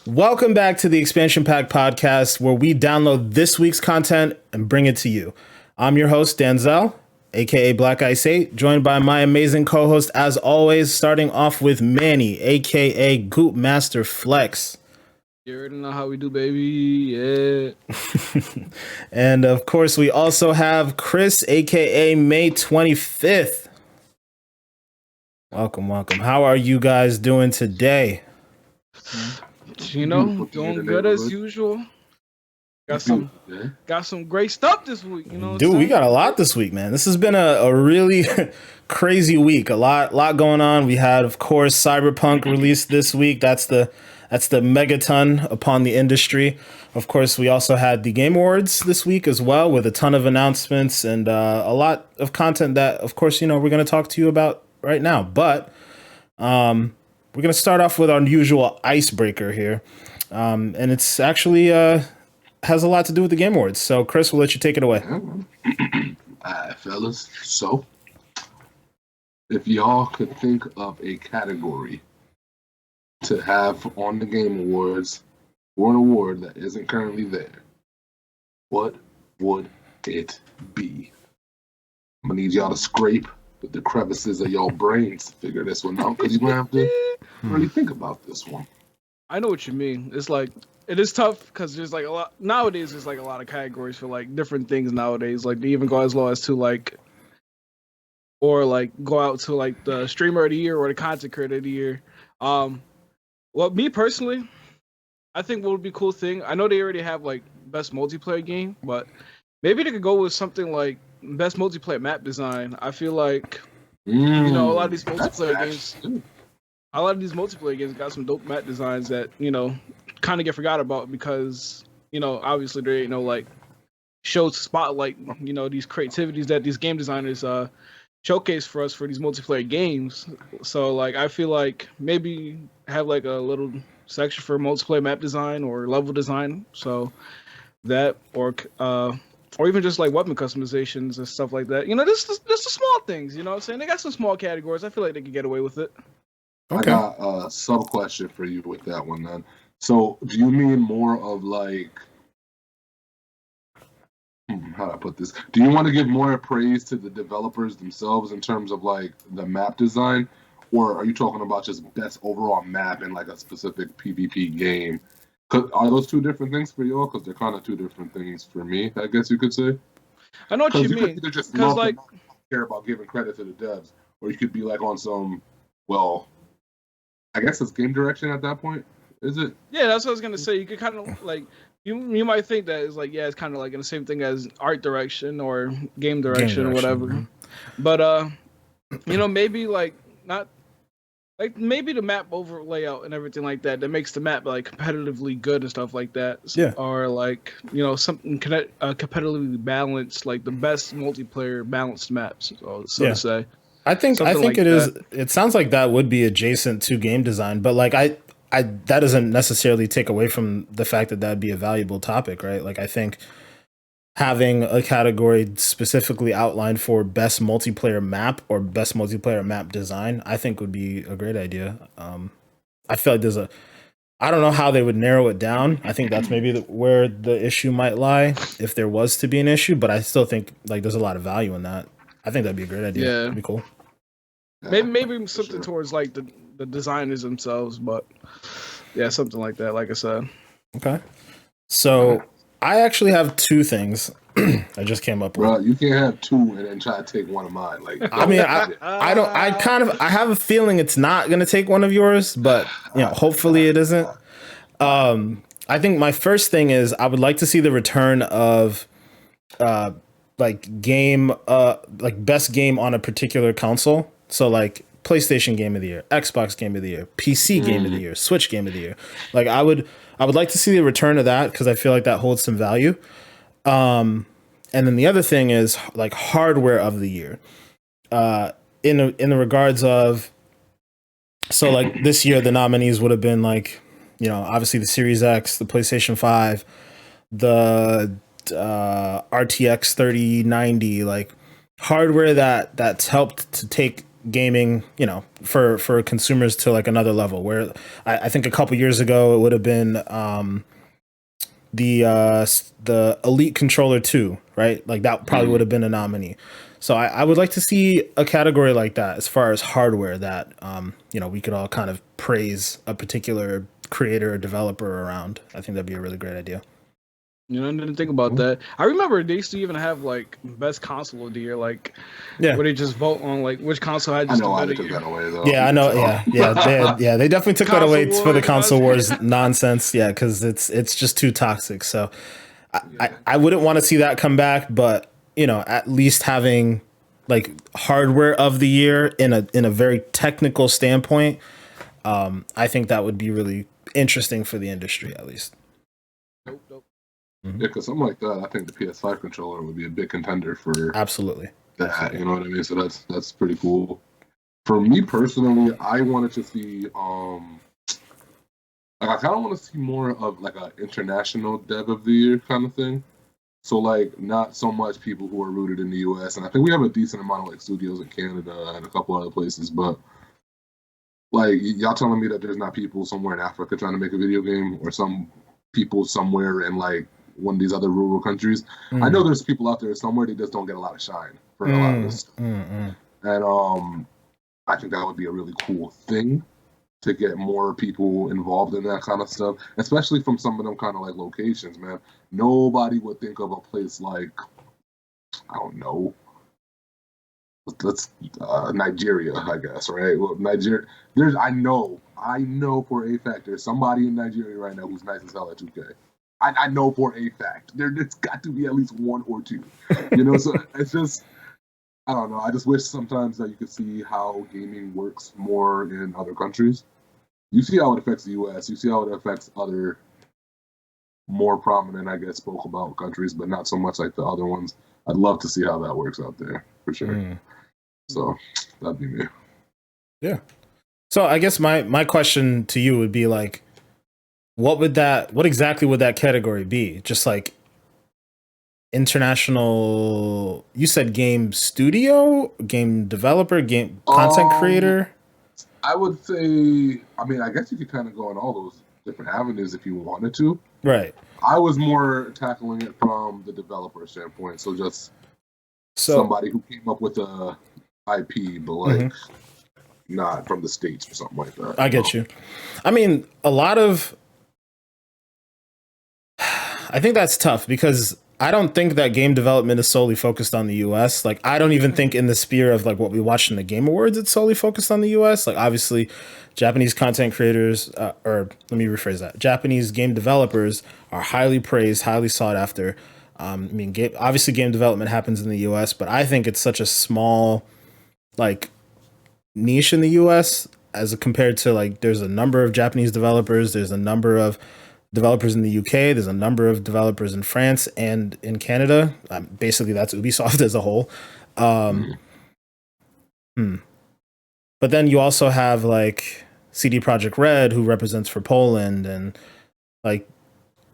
Welcome back to the Expansion Pack podcast, where we download this week's content and bring it to you. I'm your host, Danzel, aka Black Ice 8, joined by my amazing co-host, as always, starting off with Manny, aka Goop Master Flex. You already know how we do, baby. Yeah. And of course, we also have Chris, aka May 25th. Welcome. How are you guys doing today? You know, doing good as usual. Got some great stuff this week. You know, dude, we got a lot this week, man. This has been a really crazy week. A lot going on. We had, of course, Cyberpunk released this week. That's the megaton upon the industry. Of course, we also had the Game Awards this week as well, with a ton of announcements and a lot of content that, of course, you know, we're going to talk to you about right now. But we're going to start off with our usual icebreaker here. And it's actually has a lot to do with the Game Awards. So, Chris, we'll let you take it away. All right, fellas. So, if y'all could think of a category to have on the Game Awards for an award that isn't currently there, what would it be? I'm going to need y'all to scrape with the crevices of y'all brains to figure this one out, because you're going to have to really think about this one. I know what you mean. It's like, it is tough because there's like a lot nowadays. There's like a lot of categories for like different things nowadays. Like they even go as low as to like, or like go out to like the streamer of the year or the content creator of the year. Well, me personally, I think what would be a cool thing. I know they already have like best multiplayer game, but maybe they could go with something like best multiplayer map design. I feel like you know, a lot of these multiplayer games got some dope map designs that, you know, kind of get forgot about because, you know, obviously there ain't no like show to spotlight, you know, these creativities that these game designers showcase for us for these multiplayer games. So like I feel like maybe have like a little section for multiplayer map design or level design. So that or even just like weapon customizations and stuff like that. You know, this the small things, you know what I'm saying? They got some small categories. I feel like they could get away with it. Okay. I got a sub-question for you with that one then. So, do you mean more of like, how do I put this? Do you want to give more praise to the developers themselves in terms of like the map design? Or are you talking about just best overall map in like a specific PvP game? Are those two different things for y'all? Because they're kind of two different things for me, I guess you could say. I know what you mean. Could just love like care about giving credit to the devs, or you could be like on some, well, I guess it's game direction at that point, is it? Yeah, that's what I was gonna say. You could kind of like you might think that it's like, yeah, it's kind of like in the same thing as art direction or game direction or whatever. Mm-hmm. But you know, maybe like not. Like maybe the map over layout and everything like that makes the map like competitively good and stuff like that. Yeah. Or like, you know, something competitively balanced, like the best multiplayer balanced maps, so to say. I think like it is. It sounds like that would be adjacent to game design, but like I that doesn't necessarily take away from the fact that that'd be a valuable topic, right? Like I think having a category specifically outlined for best multiplayer map or best multiplayer map design, I think would be a great idea. I feel like I don't know how they would narrow it down. I think that's maybe where the issue might lie, if there was to be an issue, but I still think like there's a lot of value in that. I think that'd be a great idea. Yeah. That'd be cool. Maybe something towards like the designers themselves, but yeah, something like that, like I said. Okay. So I actually have two things I just came up with. Bro, you can't have two and then try to take one of mine. Like, I mean, I have a feeling it's not going to take one of yours, but you know, hopefully it isn't. I think my first thing is I would like to see the return of like game like best game on a particular console. So like PlayStation Game of the Year, Xbox Game of the Year, PC Game of the Year, Switch Game of the Year. Like I would like to see the return of that because I feel like that holds some value. And then the other thing is like hardware of the year. In the regards of, so like this year the nominees would have been like, you know, obviously the Series X, the PlayStation 5, the RTX 3090, like hardware that's helped to take gaming, for consumers to like another level. Where I think a couple years ago it would have been the Elite Controller 2, right? Like that probably would have been a nominee. So I would like to see a category like that as far as hardware that we could all kind of praise a particular creator or developer around. I think that'd be a really great idea. I didn't think about that. I remember they used to even have like best console of the year, like where they just vote on like which console had just I know a why better they took year. that away though. Yeah, I know. They definitely took that away for the console wars nonsense. Yeah, because it's just too toxic. So I wouldn't want to see that come back, but at least having like hardware of the year in a very technical standpoint, I think that would be really interesting for the industry at least. Nope. Yeah, because something like that, I think the PS5 controller would be a big contender for absolutely that. You know what I mean? So that's pretty cool. For me personally, I wanted to see like I kind of want to see more of like an international dev of the year kind of thing. So like not so much people who are rooted in the US, and I think we have a decent amount of like studios in Canada and a couple other places, but like y'all telling me that there's not people somewhere in Africa trying to make a video game, or some people somewhere in like one of these other rural countries. I know there's people out there somewhere, they just don't get a lot of shine for a lot of this stuff. And I think that would be a really cool thing to get more people involved in that kind of stuff, especially from some of them kind of like locations, man. Nobody would think of a place like, I don't know, let's Nigeria, I guess, right? Well, Nigeria, I know for a fact there's somebody in Nigeria right now who's nice as hell at 2K. I know for a fact. There's got to be at least one or two. So it's just, I don't know. I just wish sometimes that you could see how gaming works more in other countries. You see how it affects the US. You see how it affects other more prominent, I guess, spoke about countries, but not so much like the other ones. I'd love to see how that works out there, for sure. So that'd be me. Yeah. So I guess my question to you would be like, what exactly would that category be? Just like international, you said game studio, game developer, game content creator? I would say, I guess you could kind of go in all those different avenues if you wanted to. Right. I was more tackling it from the developer standpoint. So just somebody who came up with a IP, but like not from the States or something like that. I get you. I think that's tough because I don't think that game development is solely focused on the US. Like, I don't even think in the sphere of like what we watched in the Game Awards, it's solely focused on the US. Like, obviously, Japanese content creators, or let me rephrase that, Japanese game developers are highly praised, highly sought after. Obviously, game development happens in the US, but I think it's such a small, like, niche in the US as compared to like, there's a number of Japanese developers, there's a number of developers in the UK, there's a number of developers in France and in Canada. Basically, that's Ubisoft as a whole. But then you also have like CD Projekt Red, who represents for Poland, and like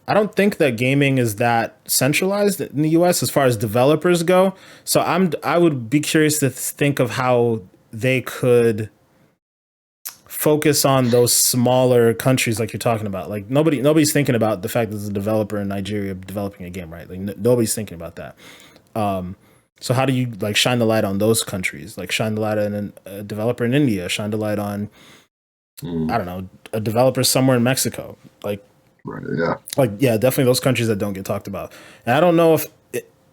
I don't think that gaming is that centralized in the US as far as developers go. So I would be curious to think of how they could focus on those smaller countries like you're talking about. Like nobody's thinking about the fact that there's a developer in Nigeria developing a game, right? Like nobody's thinking about that. So how do you like shine the light on those countries? Like shine the light on a developer in India, shine the light on I don't know, a developer somewhere in Mexico. Like right, yeah. Like yeah, definitely those countries that don't get talked about. And I don't know if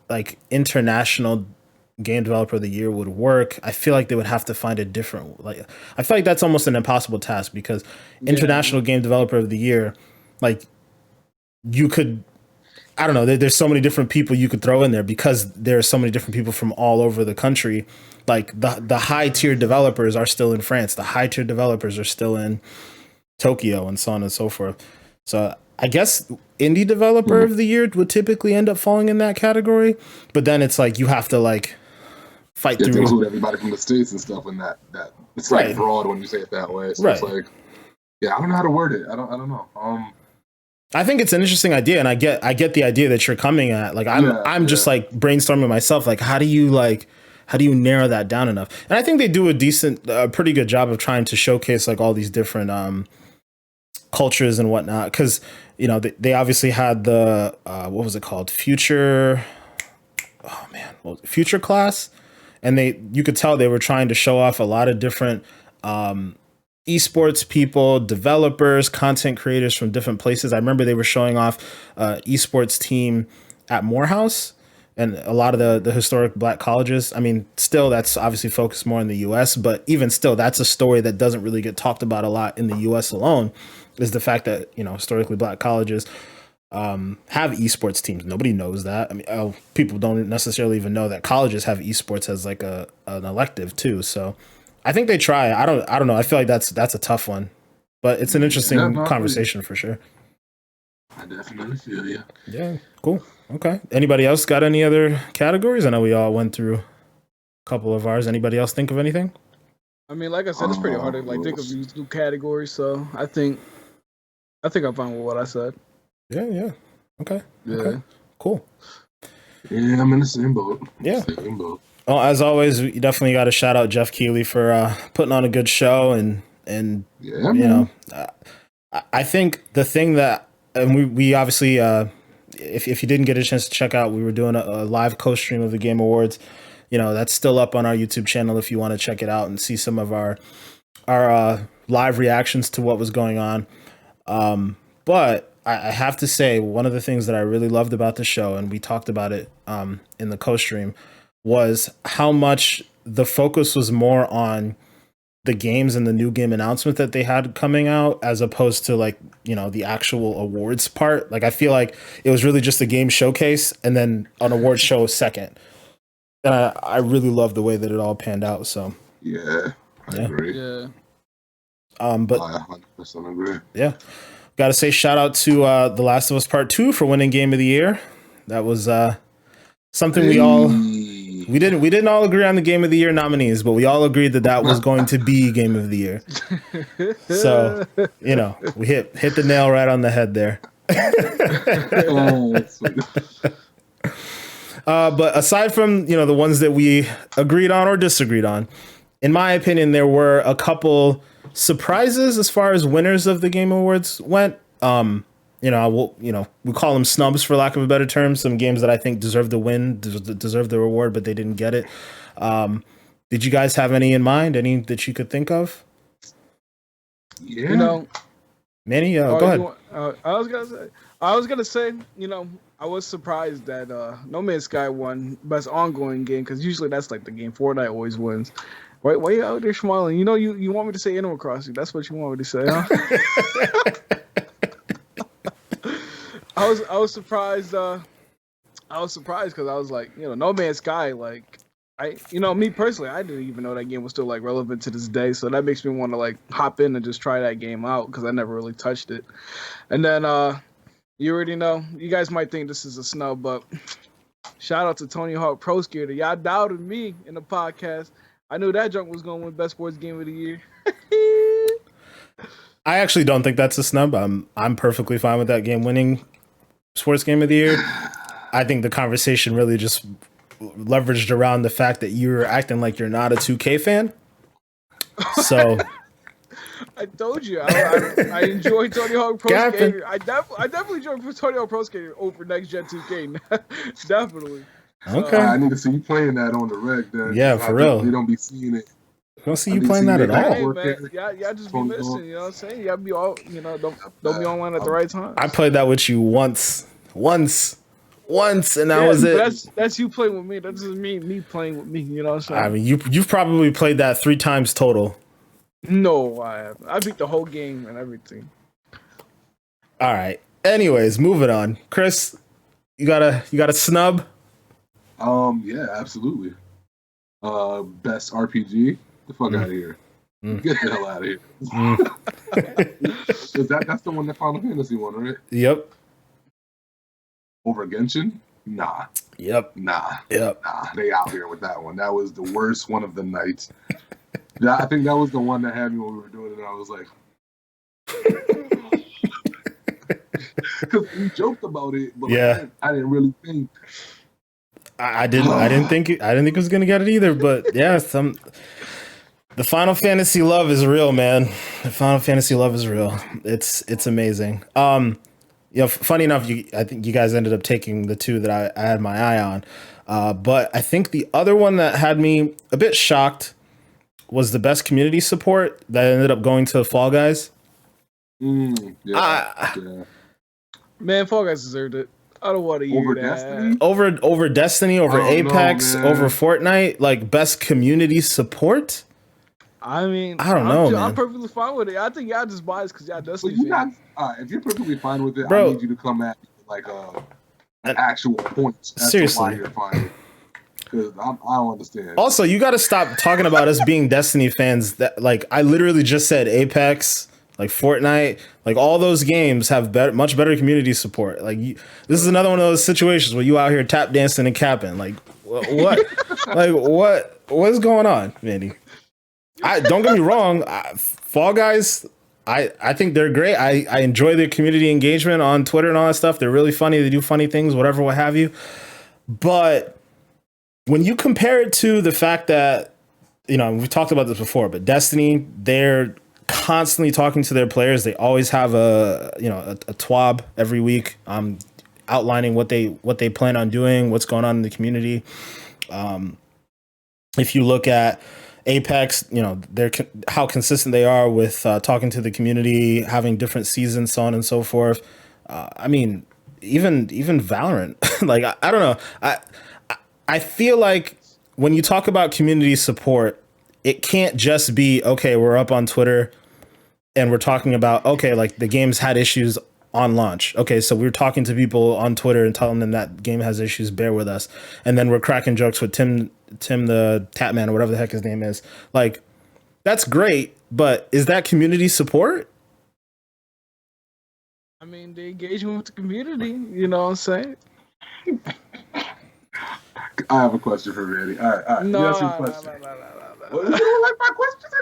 like international game developer of the year would work. I feel like they would have to find a different, like I feel like that's almost an impossible task because international game developer of the year, like you could, I don't know, there's so many different people you could throw in there because there are so many different people from all over the country. Like the high tier developers are still in France, the high tier developers are still in Tokyo, and so on and so forth. So I guess indie developer of the year would typically end up falling in that category, but then it's like you have to like fight through. To include everybody from the States and stuff in that it's like broad when you say it that way. So it's like, yeah, I don't know how to word it. I don't know. I think it's an interesting idea, and I get the idea that you're coming at. Like I'm just like brainstorming myself. Like how do you how do you narrow that down enough? And I think they do a pretty good job of trying to showcase like all these different cultures and whatnot. Because they obviously had the what was it called, Future? Oh man, Future Class, and you could tell they were trying to show off a lot of different esports people, developers, content creators from different places. I remember they were showing off esports team at Morehouse and a lot of the historic black colleges. I mean, still that's obviously focused more in the US, but even still, that's a story that doesn't really get talked about a lot in the US alone, is the fact that, historically black colleges have esports teams. Nobody knows that. I mean, people don't necessarily even know that colleges have esports as like an elective too. So I think they try. I don't know. I feel like that's a tough one, but it's an interesting conversation for sure. I definitely feel you. Yeah, cool. Okay. Anybody else got any other categories? I know we all went through a couple of ours. Anybody else think of anything? I mean, like I said, it's pretty hard to think of these new categories. So I think I'm fine with what I said. Yeah. Okay. Yeah. Okay. Cool. Yeah, I'm in the same boat. Yeah. Well, as always, we definitely got to shout out Jeff Keighley for putting on a good show, and I think the thing that, and we obviously if you didn't get a chance to check out, we were doing a live co-stream of the Game Awards. That's still up on our YouTube channel if you want to check it out and see some of our live reactions to what was going on. But I have to say, one of the things that I really loved about the show, and we talked about it in the co-stream, was how much the focus was more on the games and the new game announcement that they had coming out, as opposed to the actual awards part. Like, I feel like it was really just a game showcase and then an award show second. And I really love the way that it all panned out. So I agree. Yeah. But I 100% agree. Yeah. Got to say shout out to The Last of Us Part 2 for winning Game of the Year. That was something we didn't all agree on the Game of the Year nominees, but we all agreed that was going to be Game of the Year. So, we hit the nail right on the head there. But aside from, the ones that we agreed on or disagreed on, in my opinion, there were a couple surprises as far as winners of the Game Awards went. We call them snubs for lack of a better term. Some games that I think deserve the win, deserve the reward, but they didn't get it. Did you guys have any in mind? Any that you could think of? Yeah. Manny, go ahead. I was gonna say, I was surprised that No Man's Sky won Best Ongoing Game, because usually that's like the game Fortnite always wins. Why are you out there smiling? You want me to say Animal Crossing? That's what you want me to say, huh? I was surprised. I was surprised because I was like, No Man's Sky. Like, me personally, I didn't even know that game was still like relevant to this day. So that makes me want to like hop in and just try that game out, because I never really touched it. And then you already know, you guys might think this is a snub, but shout out to Tony Hawk Pro Skater. Y'all doubted me in the podcast. I knew that junk was going to win Best Sports Game of the Year. I actually don't think that's a snub. I'm perfectly fine with that game winning Sports Game of the Year. I think the conversation really just leveraged around the fact that you're acting like you're not a 2K fan. So I told you I enjoy Tony Hawk Pro Skater. I definitely enjoy Tony Hawk Pro Skater over Next Gen 2K. Definitely. Okay. I need to see you playing that on the reg then. Yeah, for real. We don't be seeing it. I don't see you playing that at all. Hey, man, y'all just be missing, you know what I'm saying? Y'all be all, don't be online at the right time. I played that with you once, and that was it. That's you playing with me. That doesn't mean me playing with me, you know what I'm saying? I mean, you've probably played that 3 times total. No, I haven't. I beat the whole game and everything. All right. Anyways, moving on. Chris, you got a snub? Yeah, absolutely. Best RPG. The fuck out of here. Get the hell out of here. That's the one that Final Fantasy won, right? Yep. Over Genshin? Nah. Yep. Nah. Yep. Nah. They out here with that one. That was the worst one of the nights. I think that was the one that had me when we were doing it, and I was like, because we joked about it, but yeah, I didn't really think. I didn't think it was gonna get it either. But yeah, the Final Fantasy love is real, man. The Final Fantasy love is real. It's amazing. Funny enough, I think you guys ended up taking the two that I had my eye on. But I think the other one that had me a bit shocked was the best community support that ended up going to Fall Guys. Yeah. Man, Fall Guys deserved it. I don't want to hear that. Destiny? Over Destiny, over Apex, know, over Fortnite, like best community support. I mean, I don't know, man. I'm perfectly fine with it. I think y'all just biased because y'all Destiny fans. If you're perfectly fine with it, bro, I need you to come at me with like an actual point. Seriously. You're fine. Because I don't understand. Also, you got to stop talking about us being Destiny fans. That like I literally just said Apex, like Fortnite, like all those games have much better community support. Like this is another one of those situations where you out here tap dancing and capping. Like what? Like what's going on, Mandy? Don't get me wrong. Fall Guys, I think they're great. I enjoy their community engagement on Twitter and all that stuff. They're really funny. They do funny things, whatever, what have you. But when you compare it to the fact that, we've talked about this before, but Destiny, they're constantly talking to their players. They always have a TWAB every week, outlining what they plan on doing, what's going on in the community. If you look at Apex, they're how consistent they are with talking to the community, having different seasons, so on and so forth. I mean, even Valorant, like I don't know. I feel like when you talk about community support, it can't just be, okay, we're up on Twitter and we're talking about, okay, like the game's had issues on launch. Okay, so we're talking to people on Twitter and telling them that game has issues, bear with us. And then we're cracking jokes with Tim the Tatman or whatever the heck his name is. Like, that's great, but is that community support? I mean, the engagement with the community, you know what I'm saying? I have a question for Randy. All right. No, you no. Well, you don't like my questions?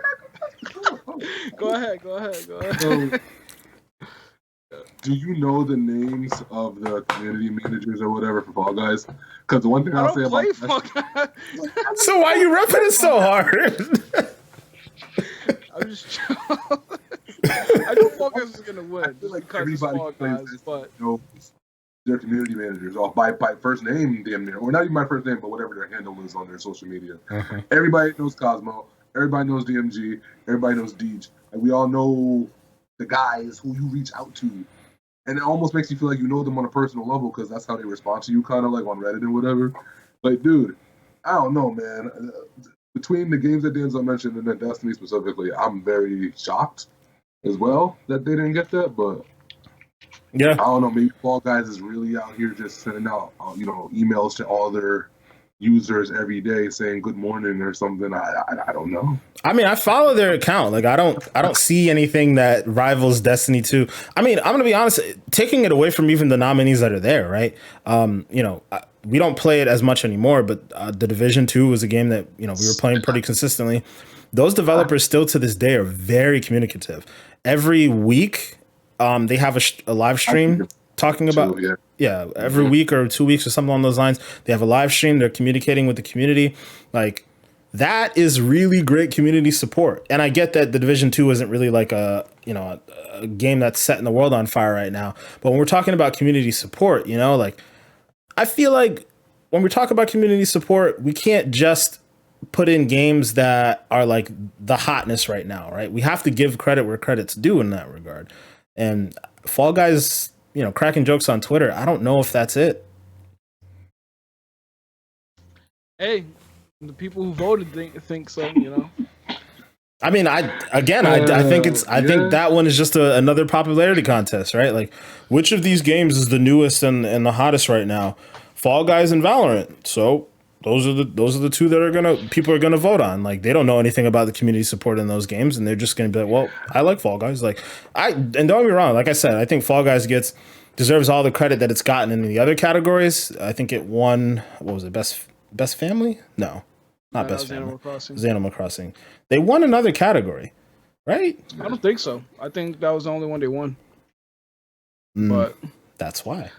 Go ahead. Do you know the names of the community managers or whatever for Fall Guys? Because the one thing I'll say about So why are you repping it so hard? I'm just I know Fall Guys is gonna win. I feel like because everybody Fall plays Guys, this, but knows their community managers off by first name, damn near, or not even by first name, but whatever their handle is on their social media. Okay. Everybody knows Cosmo. Everybody knows DMG. Everybody knows Deej. And we all know the guys who you reach out to. And it almost makes you feel like you know them on a personal level because that's how they respond to you, kind of like on Reddit and whatever. Like, dude, I don't know, man. Between the games that Denzel mentioned and then Destiny specifically, I'm very shocked as well that they didn't get that. But yeah, I don't know. Maybe Fall Guys is really out here just sending out, emails to all their users every day saying good morning or something. I don't know. I mean, I follow their account. Like I don't see anything that rivals Destiny 2. I mean, I'm gonna be honest, taking it away from even the nominees that are there, right? We don't play it as much anymore, but the Division 2 was a game that we were playing pretty consistently. Those developers still to this day are very communicative. Every week, they have a live stream talking about every week or 2 weeks or something along those lines. They have a live stream. They're communicating with the community. Like that is really great community support. And I get that the Division 2 isn't really like a game that's setting the world on fire right now. But when we're talking about community support, like I feel like when we talk about community support, we can't just put in games that are like the hotness right now, right? We have to give credit where credit's due in that regard. And Fall Guys, cracking jokes on Twitter, I don't know if that's it. Hey, the people who voted think so, I mean, I think I think that one is just another popularity contest, right? Like, which of these games is the newest and the hottest right now? Fall Guys and Valorant. So those are the two that people are gonna vote on. Like, they don't know anything about the community support in those games, and they're just gonna be like, well, I like Fall Guys. Like, and don't get me wrong, like I said, I think Fall Guys deserves all the credit that it's gotten in the other categories. I think it won, what was it, best family? No, not best family. It was Animal Crossing. They won another category, right? I don't think so. I think that was the only one they won. But that's why.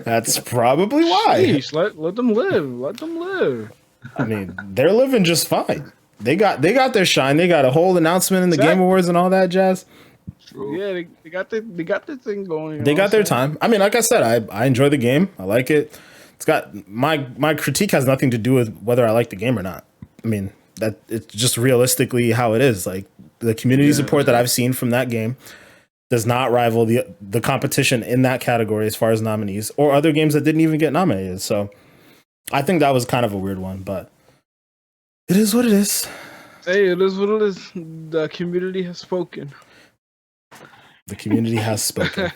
That's probably why. Sheesh, let them live. Let them live. I mean, they're living just fine. They got their shine. They got a whole announcement in the Game Awards and all that jazz. True. Yeah, they got their thing going. They got their time. I mean, like I said, I enjoy the game. I like it. It's got my critique has nothing to do with whether I like the game or not. I mean, that it's just realistically how it is. Like the community support that I've seen from that game does not rival the competition in that category as far as nominees or other games that didn't even get nominated. So I think that was kind of a weird one, but it is what it is. Hey, it is what it is. The community has spoken. The community has spoken.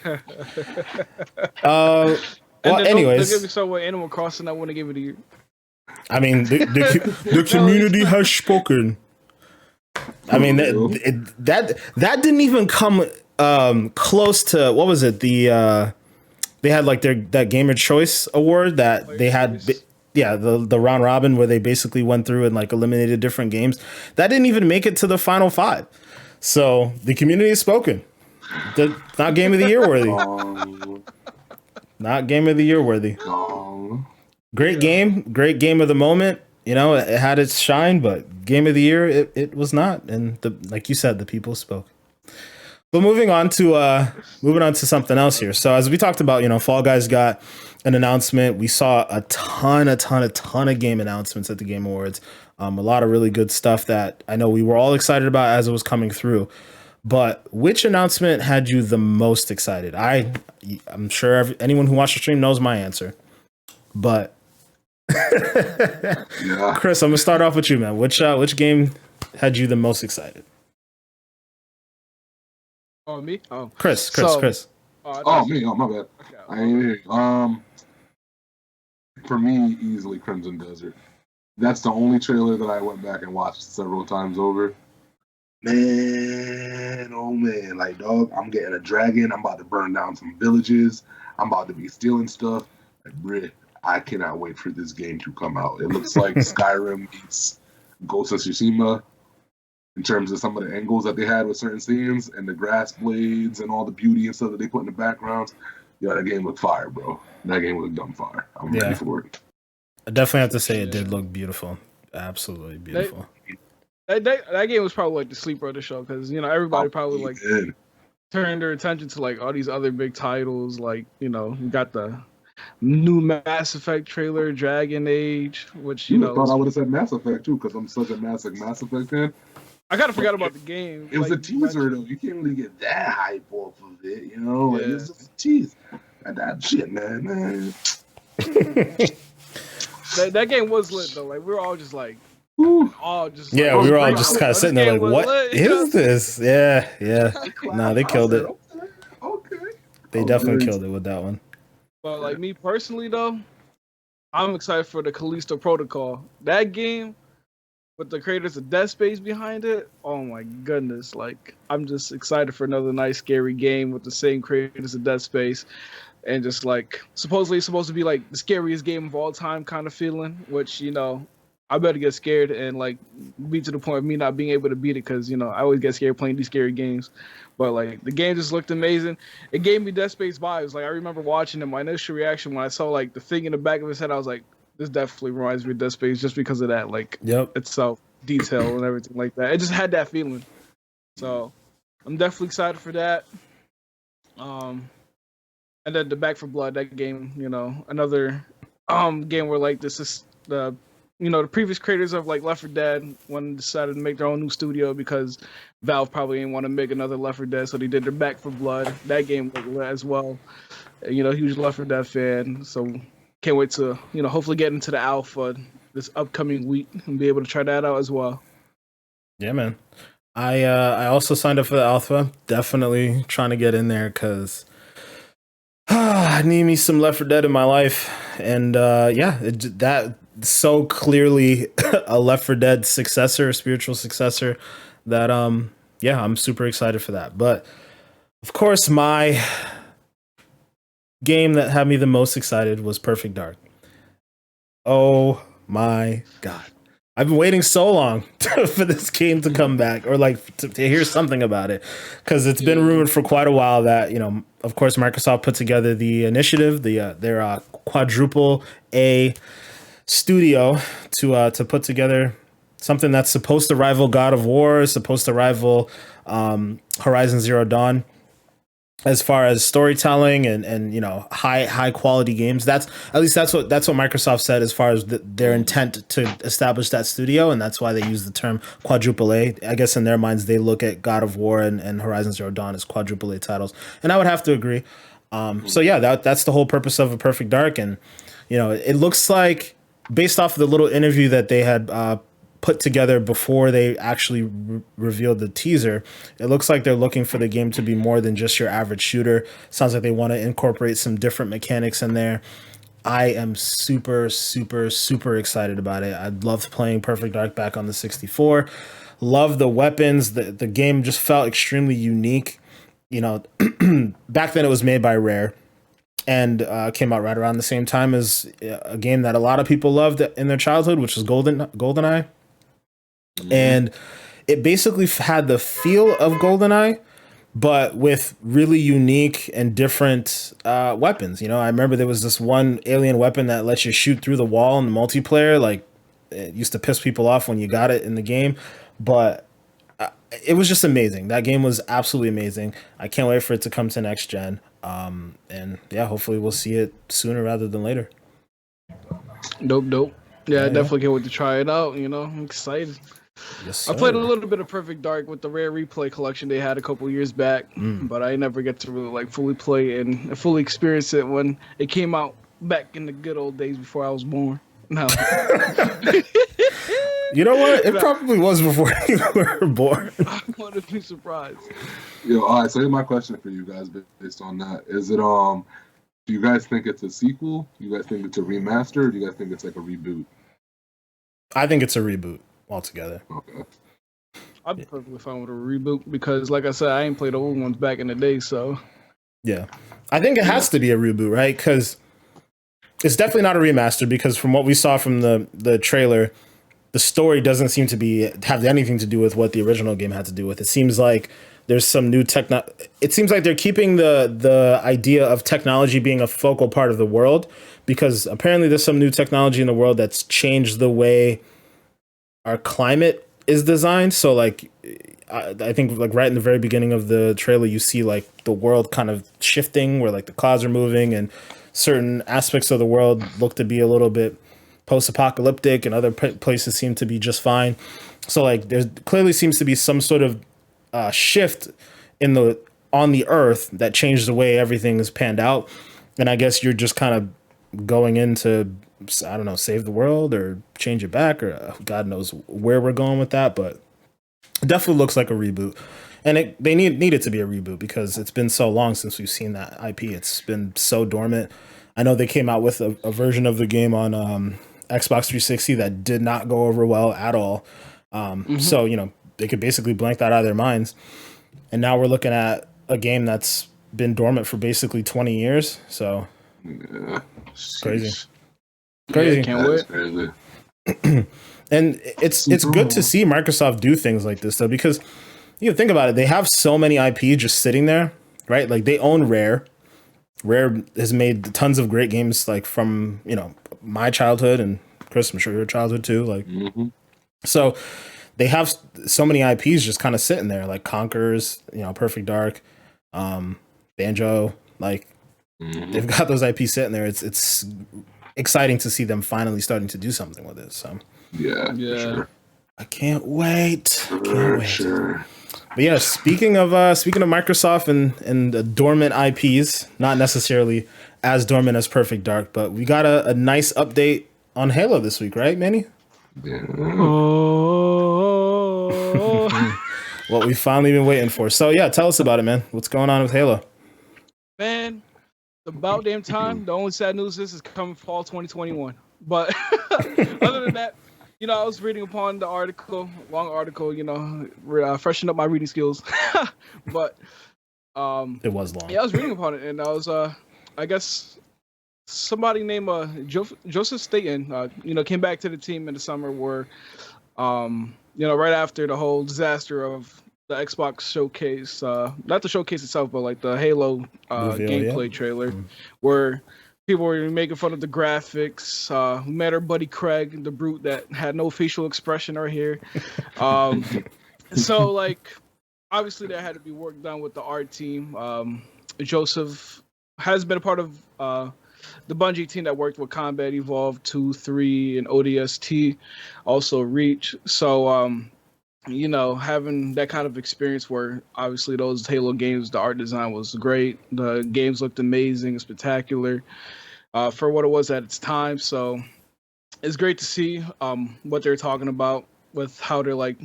Well, anyways, they'll give me some with Animal Crossing. I want to give it to you. I mean, the community has spoken. I mean, that didn't even come close to, what was it? They had like that Gamer Choice Award that they had. The round robin where they basically went through and like eliminated different games. That didn't even make it to the final 5. So the community has spoken. Not Game of the Year worthy. Not Game of the Year worthy. Great game of the moment. You know, it had its shine, but Game of the Year, it was not. And like you said, the people spoke. But moving on to something else here. So as we talked about, you know, Fall Guys got an announcement. We saw a ton of game announcements at the Game Awards. A lot of really good stuff that I know we were all excited about as it was coming through. But which announcement had you the most excited? I'm sure anyone who watched the stream knows my answer. But Chris, I'm gonna start off with you, man. Which game had you the most excited? Oh, me? Oh, Chris. Oh, me. Oh, my bad. Okay. I ain't hear you. For me, easily Crimson Desert. That's the only trailer that I went back and watched several times over. Man, oh man, like dog, I'm getting a dragon. I'm about to burn down some villages. I'm about to be stealing stuff. Like, bruh, I cannot wait for this game to come out. It looks like Skyrim meets Ghost of Tsushima in terms of some of the angles that they had with certain scenes and the grass blades and all the beauty and stuff that they put in the backgrounds. Yeah, that game looked fire, bro. That game looked dumb fire. I'm ready for it. I definitely have to say it did look beautiful. Absolutely beautiful. That game was probably like the sleeper of the show because, you know, everybody probably like turned their attention to like all these other big titles. Like, you know, you got the new Mass Effect trailer, Dragon Age, which, you know, thought I would have said Mass Effect too because I'm such a massive Mass Effect fan. I kind of forgot about the game. It was a teaser though. You can't really get that hype off of it, you know. Like, it's just a tease. That shit, man. that game was lit though. Like we were all just like. We were all just kind of sitting there like, what is this? Yeah. No, they killed it. Okay. They definitely killed it with that one. But like me personally though, I'm excited for the Callisto Protocol. That game with the creators of Dead Space behind it. Oh my goodness. Like I'm just excited for another nice scary game with the same creators of Dead Space. And just like supposedly it's supposed to be like the scariest game of all time kind of feeling, which, you know, I better get scared and like be to the point of me not being able to beat it because, you know, I always get scared playing these scary games. But like the game just looked amazing. It gave me Dead Space vibes. Like I remember watching it. My initial reaction when I saw like the thing in the back of his head, I was like, this definitely reminds me of Dead Space just because of that. Like itself, detail and everything like that. It just had that feeling. So I'm definitely excited for that. And then the Back 4 Blood, that game, you know, another game where like this is the previous creators of like Left 4 Dead decided to make their own new studio because Valve probably didn't want to make another Left 4 Dead, so they did their Back 4 Blood. That game was lit as well. You know, huge Left 4 Dead fan, so can't wait to, you know, hopefully get into the alpha this upcoming week and be able to try that out as well. Yeah, man. I also signed up for the alpha. Definitely trying to get in there because I need me some Left 4 Dead in my life, and that so clearly a Left 4 Dead successor, spiritual successor. That I'm super excited for that. But of course, my game that had me the most excited was Perfect Dark. Oh my god! I've been waiting so long for this game to come back, or like to hear something about it, because it's been rumored for quite a while that, you know, of course, Microsoft put together the initiative, their quadruple A studio to put together something that's supposed to rival God of War, supposed to rival Horizon Zero Dawn, as far as storytelling and you know, high quality games. That's what Microsoft said as far as their intent to establish that studio, and that's why they use the term quadruple A. I guess in their minds they look at God of War and Horizon Zero Dawn as quadruple A titles, and I would have to agree. So yeah, that's the whole purpose of A Perfect Dark, and you know, it looks like, based off of the little interview that they had put together before they actually revealed the teaser, it looks like they're looking for the game to be more than just your average shooter. Sounds like they want to incorporate some different mechanics in there. I am super, super, super excited about it. I loved playing Perfect Dark back on the 64. Love the weapons. The game just felt extremely unique. You know, back then it was made by Rare, and came out right around the same time as a game that a lot of people loved in their childhood, which was GoldenEye. And it basically had the feel of GoldenEye, but with really unique and different weapons. You know, I remember there was this one alien weapon that lets you shoot through the wall in the multiplayer. Like, it used to piss people off when you got it in the game, but it was just amazing. That game was absolutely amazing. I can't wait for it to come to next gen. And yeah, hopefully we'll see it sooner rather than later. Dope. Yeah, I definitely can't wait to try it out. You know, I'm excited. Yes, I played a little bit of Perfect Dark with the Rare Replay collection they had a couple years back, but I never get to really like fully play and fully experience it when it came out back in the good old days before I was born. No. You know what? It probably was before you were born. I wouldn't be surprised. Yo, all right. So here's my question for you guys based on that. Is it do you guys think it's a sequel? Do you guys think it's a remaster? Or do you guys think it's like a reboot? I think it's a reboot altogether. Okay. I'd be perfectly fine with a reboot because, like I said, I ain't played the old ones back in the day, so. Yeah. I think it has to be a reboot, right? Because it's definitely not a remaster, because from what we saw from the trailer, the story doesn't seem to have anything to do with what the original game had to do with. It seems like there's some new it seems like they're keeping the idea of technology being a focal part of the world, because apparently there's some new technology in the world that's changed the way our climate is designed. So like, I think like right in the very beginning of the trailer, you see like the world kind of shifting where like the clouds are moving and certain aspects of the world look to be a little bit post-apocalyptic and other places seem to be just fine. So like there clearly seems to be some sort of shift on the earth that changed the way everything is panned out. And I guess you're just kind of going into, I don't know, save the world or change it back, or God knows where we're going with that, but it definitely looks like a reboot. And they need it to be a reboot because it's been so long since we've seen that IP. It's been so dormant. I know they came out with a version of the game on Xbox 360 that did not go over well at all. So, you know, they could basically blank that out of their minds. And now we're looking at a game that's been dormant for basically 20 years. So, yeah, crazy. Yeah, can't wait. Crazy. And it's good to see Microsoft do things like this, though, because you think about it, they have so many IP just sitting there, right? Like they own Rare. Rare has made tons of great games, like from, you know, my childhood, and Chris, I'm sure your childhood too. Like, so they have so many IPs just kind of sitting there, like Conquerors, you know, Perfect Dark, Banjo. Like they've got those IPs sitting there. It's exciting to see them finally starting to do something with it. So yeah, sure. I can't wait. Sure. But yeah, speaking of Microsoft and the dormant IPs, not necessarily as dormant as Perfect Dark, but we got a nice update on Halo this week, right, Manny? Yeah. What we've finally been waiting for. So yeah, tell us about it, man. What's going on with Halo? Man, it's about damn time. The only sad news is it's coming fall 2021. But other than that, you know, I was reading upon the article, long article, you know, freshen up my reading skills. But it was long. Yeah, I was reading upon it, and I was, I guess, somebody named Joseph Staten, came back to the team in the summer where, right after the whole disaster of the Xbox showcase, not the showcase itself, but like the Halo Reveal, yeah. gameplay trailer, where people were making fun of the graphics. We met our buddy Craig, the brute that had no facial expression or hair. Um, so like, obviously there had to be work done with the art team. Joseph has been a part of the Bungie team that worked with Combat Evolved 2, 3, and ODST, also Reach. So, having that kind of experience where obviously those Halo games, the art design was great. The games looked amazing, spectacular for what it was at its time. So it's great to see what they're talking about with how they're like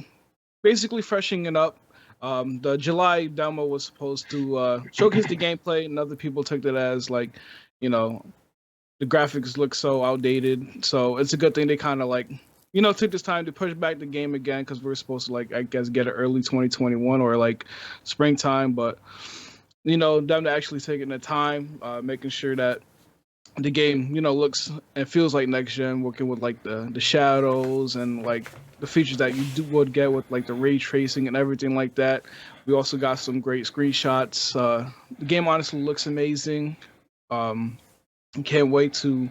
basically freshening it up. The July demo was supposed to showcase the gameplay, and other people took that as like, the graphics look so outdated. So it's a good thing they kind of like, took this time to push back the game again because we're supposed to like, I guess, get it early 2021 or like springtime. But them to actually taking the time, making sure that the game, looks and feels like next gen, working with like the shadows and like the features that would get with like the ray tracing and everything like that. We also got some great screenshots. The game honestly looks amazing. Can't wait to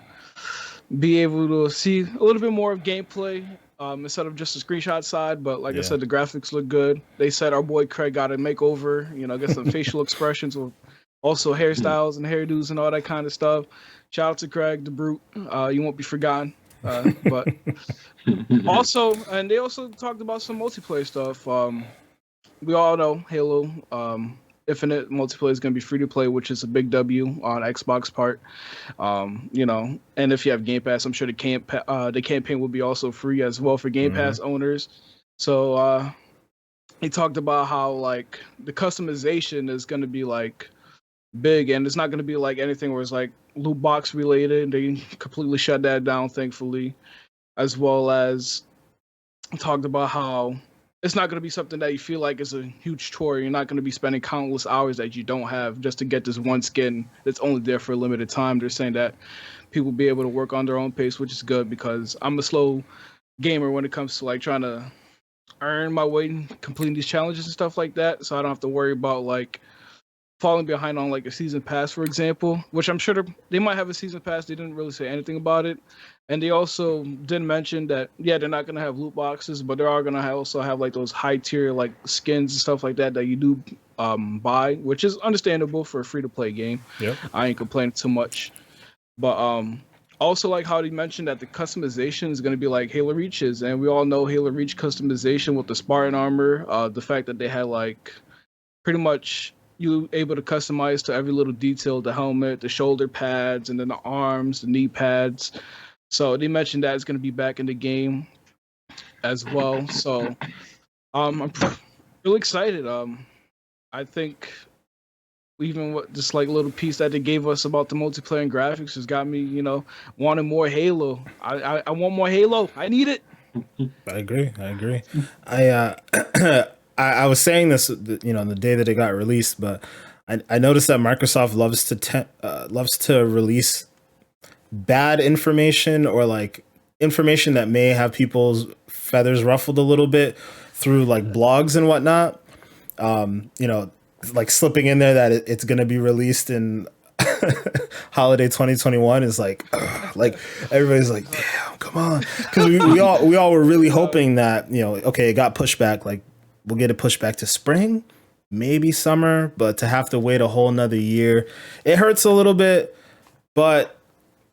be able to see a little bit more of gameplay instead of just the screenshot side. But like I said, the graphics look good. They said our boy Craig got a makeover. Get some facial expressions with also hairstyles and hairdos and all that kind of stuff. Shout out to Craig, the brute. You won't be forgotten. But also, and they also talked about some multiplayer stuff. We all know Halo Infinite multiplayer is going to be free to play, which is a big W on Xbox part. And if you have Game Pass, I'm sure the campaign will be also free as well for Game Pass owners. So he talked about how like the customization is going to be like big, and it's not going to be like anything where it's like loot box related. They completely shut that down, thankfully, as well as talked about how it's not going to be something that you feel like is a huge chore. You're not going to be spending countless hours that you don't have just to get this one skin that's only there for a limited time. They're saying that people will be able to work on their own pace, which is good because I'm a slow gamer when it comes to like trying to earn my way, completing these challenges and stuff like that. So I don't have to worry about like falling behind on like a season pass, for example, which I'm sure they might have a season pass. They didn't really say anything about it. And they also did mention that, they're not going to have loot boxes, but they are going to also have like those high tier like skins and stuff like that you do buy, which is understandable for a free to play game. Yep. I ain't complaining too much. But also like how they mentioned that the customization is going to be like Halo Reach's. And we all know Halo Reach customization with the Spartan armor, the fact that they had like pretty much you able to customize to every little detail, the helmet, the shoulder pads, and then the arms, the knee pads. So they mentioned that it's going to be back in the game as well. So I'm really excited. I think even what this like little piece that they gave us about the multiplayer and graphics has got me, wanting more Halo. I want more Halo. I need it. I agree. I was saying this, the day that it got released, but I noticed that Microsoft loves to release bad information or like information that may have people's feathers ruffled a little bit through like blogs and whatnot. Like slipping in there that it's going to be released in holiday 2021 is like everybody's like, damn, come on, because we all were really hoping that okay, it got pushed back, like we'll get it pushed back to spring, maybe summer, but to have to wait a whole nother year, it hurts a little bit. But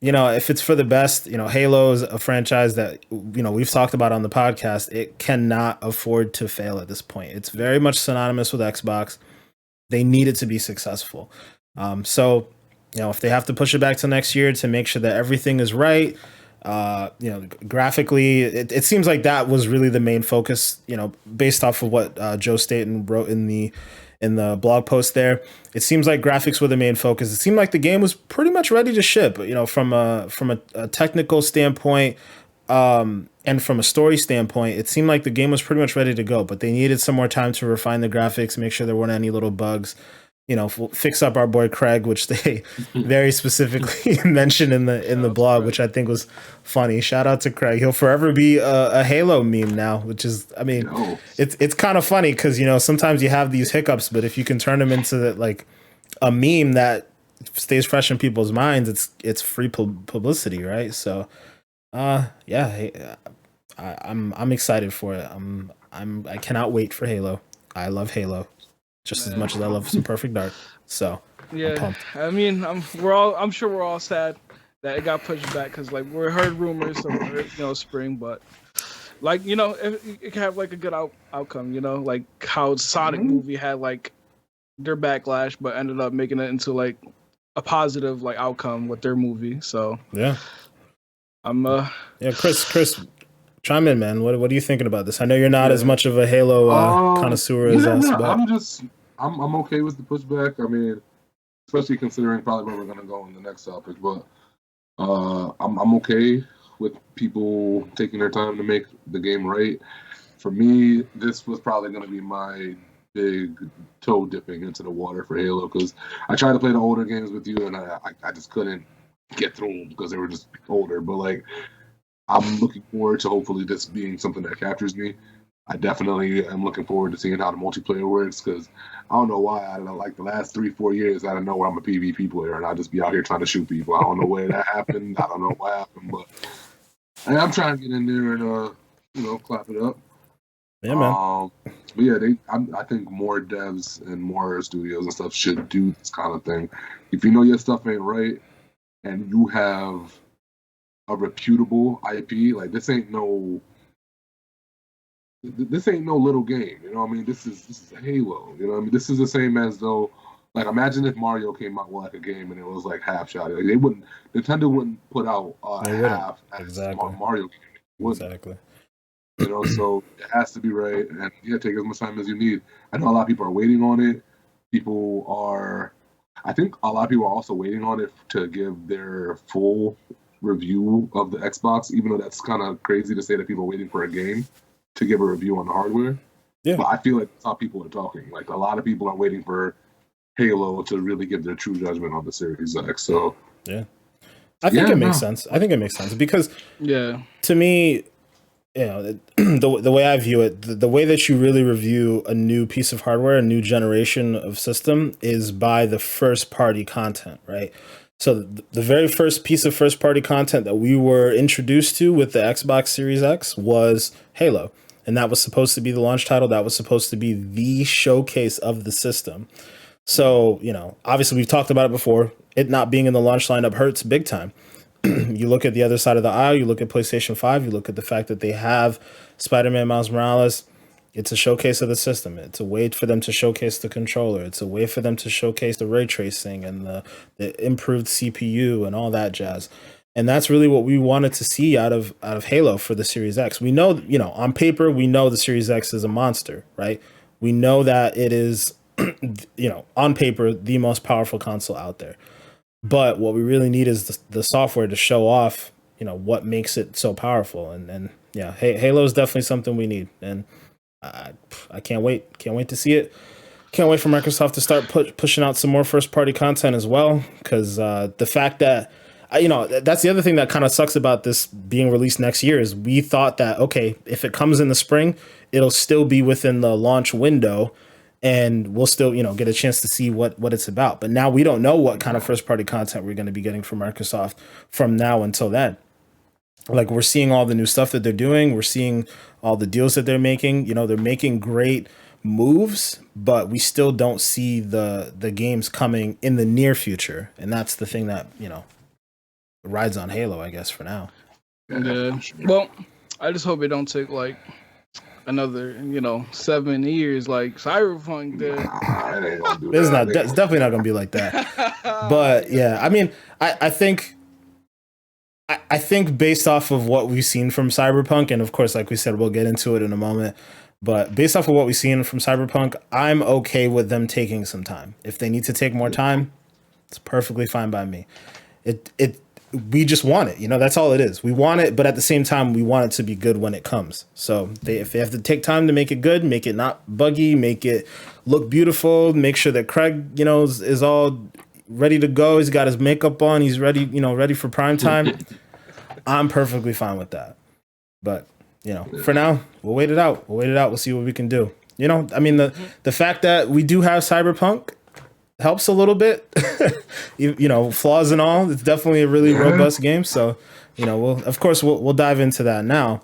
if it's for the best, Halo is a franchise that we've talked about on the podcast. It cannot afford to fail at this point. It's very much synonymous with Xbox. They need it to be successful. So if they have to push it back to next year to make sure that everything is right, graphically, it seems like that was really the main focus, based off of what Joe Staten wrote in the blog post there. It seems like graphics were the main focus. It seemed like the game was pretty much ready to ship, from a technical standpoint, and from a story standpoint, it seemed like the game was pretty much ready to go, but they needed some more time to refine the graphics, make sure there weren't any little bugs. fix up our boy Craig, which they very specifically mentioned in the blog, which I think was funny. Shout out to Craig. He'll forever be a Halo meme now, which is, I mean, it's kind of funny because sometimes you have these hiccups, but if you can turn them into like a meme that stays fresh in people's minds, it's free publicity, right? So, yeah, I'm excited for it. I cannot wait for Halo. I love Halo just as much as I love some Perfect Dark. So yeah, I mean, I'm sure we're all sad that it got pushed back because like we heard rumors of spring, but like it can have like a good outcome. Like how Sonic movie had like their backlash, but ended up making it into like a positive like outcome with their movie. So yeah, yeah, Chris. Chime in, man. What are you thinking about this? I know you're not as much of a Halo connoisseur as us, but I'm okay with the pushback. I mean, especially considering probably where we're gonna go in the next topic. But I'm okay with people taking their time to make the game right. For me, this was probably gonna be my big toe dipping into the water for Halo because I tried to play the older games with you and I just couldn't get through them because they were just older. But like, I'm looking forward to hopefully this being something that captures me. I definitely am looking forward to seeing how the multiplayer works because I don't know why. I don't know, like the last 3-4 years, I don't know where I'm a PvP player and I just be out here trying to shoot people. I don't know where that happened. I don't know what happened, but I'm trying to get in there and clap it up. Yeah, man. But yeah, I think more devs and more studios and stuff should do this kind of thing. If you know your stuff ain't right and you have a reputable IP, like this ain't no little game, you know what I mean? This is Halo, you know what I mean? This is the same as though, like, imagine if Mario came out with like a game and it was like half shot. Like, Nintendo wouldn't put out half exactly Mario game. Exactly. So it has to be right, and yeah, take as much time as you need. I know a lot of people are waiting on it. I think a lot of people are also waiting on it to give their full review of the Xbox, even though that's kind of crazy to say that people are waiting for a game to give a review on the hardware. Yeah. But I feel like that's how people are talking. Like a lot of people are waiting for Halo to really give their true judgment on the Series X. So yeah, I think it makes sense. I think it makes sense because to me, the way I view it, the way that you really review a new piece of hardware, a new generation of system, is by the first party content, right? So the very first piece of first party content that we were introduced to with the Xbox Series X was Halo. And that was supposed to be the launch title. That was supposed to be the showcase of the system. So, obviously we've talked about it before. It not being in the launch lineup hurts big time. You look at the other side of the aisle, you look at PlayStation 5, you look at the fact that they have Spider-Man Miles Morales. It's a showcase of the system. It's a way for them to showcase the controller. It's a way for them to showcase the ray tracing and the improved CPU and all that jazz. And that's really what we wanted to see out of Halo for the Series X. We know, on paper, we know the Series X is a monster, right? We know that it is, on paper, the most powerful console out there. But what we really need is the software to show off, what makes it so powerful. And yeah, Halo is definitely something we need. And I can't wait. Can't wait to see it. Can't wait for Microsoft to start pushing out some more first party content as well. Because the fact that, that's the other thing that kind of sucks about this being released next year is we thought that, okay, if it comes in the spring, it'll still be within the launch window and we'll still, get a chance to see what it's about. But now we don't know what kind of first party content we're going to be getting from Microsoft from now until then. Like we're seeing all the new stuff that they're doing. We're seeing all the deals that they're making. They're making great moves, but we still don't see the games coming in the near future. And that's the thing that, rides on Halo, I guess, for now. Yeah. Well, I just hope it don't take like another, 7 years like Cyberpunk did. It's definitely not going to be like that. But yeah, I mean, I think based off of what we've seen from Cyberpunk, and of course, like we said, we'll get into it in a moment, but based off of what we've seen from Cyberpunk, I'm okay with them taking some time. If they need to take more time, it's perfectly fine by me. we just want it. That's all it is. We want it, but at the same time, we want it to be good when it comes. So if they have to take time to make it good, make it not buggy, make it look beautiful, make sure that Craig, is all ready to go. He's got his makeup on. He's ready, ready for prime time. I'm perfectly fine with that. But, for now, we'll wait it out. We'll see what we can do. The fact that we do have Cyberpunk helps a little bit. Flaws and all, it's definitely a really robust game. So, we'll dive into that now.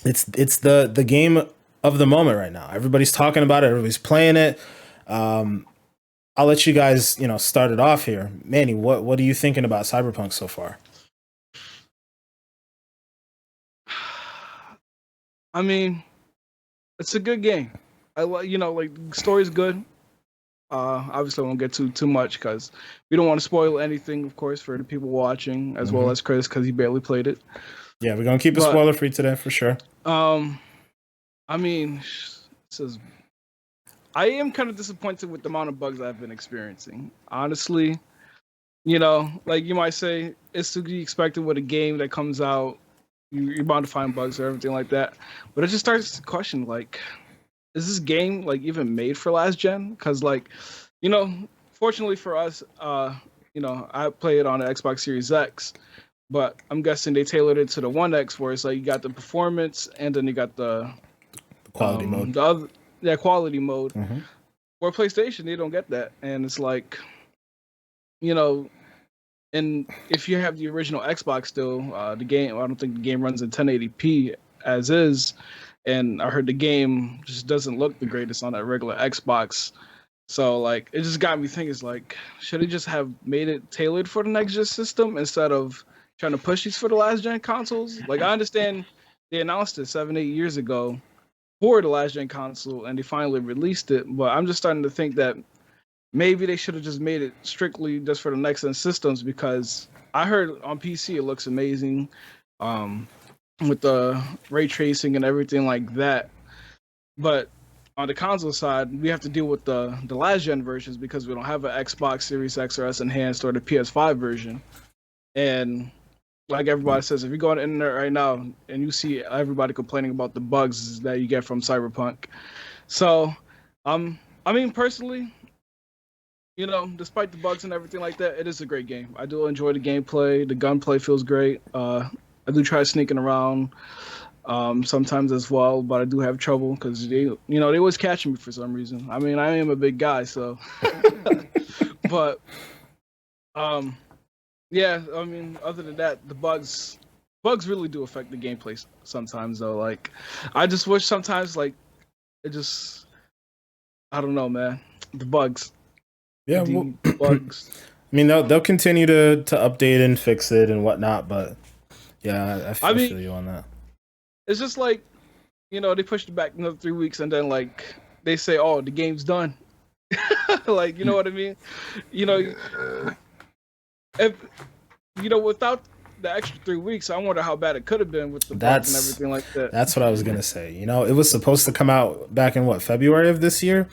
It's the game of the moment right now. Everybody's talking about it. Everybody's playing it. I'll let you guys, start it off here. Manny, what are you thinking about Cyberpunk so far? I mean, it's a good game. I like, the story's good. Obviously, I won't get too much because we don't want to spoil anything, of course, for the people watching, as well as Chris, because he barely played it. Yeah, we're gonna keep it spoiler free today for sure. I mean, I am kind of disappointed with the amount of bugs I've been experiencing. Honestly, like you might say, it's to be expected with a game that comes out. You're bound to find bugs or everything like that. But it just starts to question, like, is this game like even made for last gen? Because fortunately for us, I play it on the Xbox Series X, but I'm guessing they tailored it to the One X, where it's like you got the performance and then you got the quality mode. Quality mode. Or PlayStation, they don't get that, and it's like, and if you have the original Xbox still, the game, I don't think the game runs in 1080p as is. And I heard the game just doesn't look the greatest on that regular Xbox. So, like, it just got me thinking, it's like, should they just have made it tailored for the next gen system instead of trying to push these for the last gen consoles? Like, I understand they announced it 7-8 years ago for the last gen console and they finally released it. But I'm just starting to think that maybe they should have just made it strictly just for the next gen systems, because I heard on PC it looks amazing. With the ray tracing and everything like that, but on the console side, we have to deal with the last gen versions because we don't have an Xbox Series X or S Enhanced or the PS5 version. And like everybody says, if you go on the internet right now and you see everybody complaining about the bugs that you get from Cyberpunk, so I mean, personally, despite the bugs and everything like that, it is a great game. I do enjoy the gameplay. The gunplay feels great. I do try sneaking around sometimes as well, but I do have trouble because they always catch me for some reason. I mean, I am a big guy, so. But, yeah. I mean, other than that, the bugs really do affect the gameplay sometimes, though. Like, I just wish sometimes, like, it just, I don't know, man. The bugs. Yeah, bugs. I mean, they'll continue to update and fix it and whatnot, but. Yeah, I feel you on that. It's just like, they pushed it back another 3 weeks, and then like they say, "Oh, the game's done." Like, you know what I mean? If without the extra 3 weeks, I wonder how bad it could have been with the bugs and everything like that. That's what I was gonna say. It was supposed to come out back in February of this year.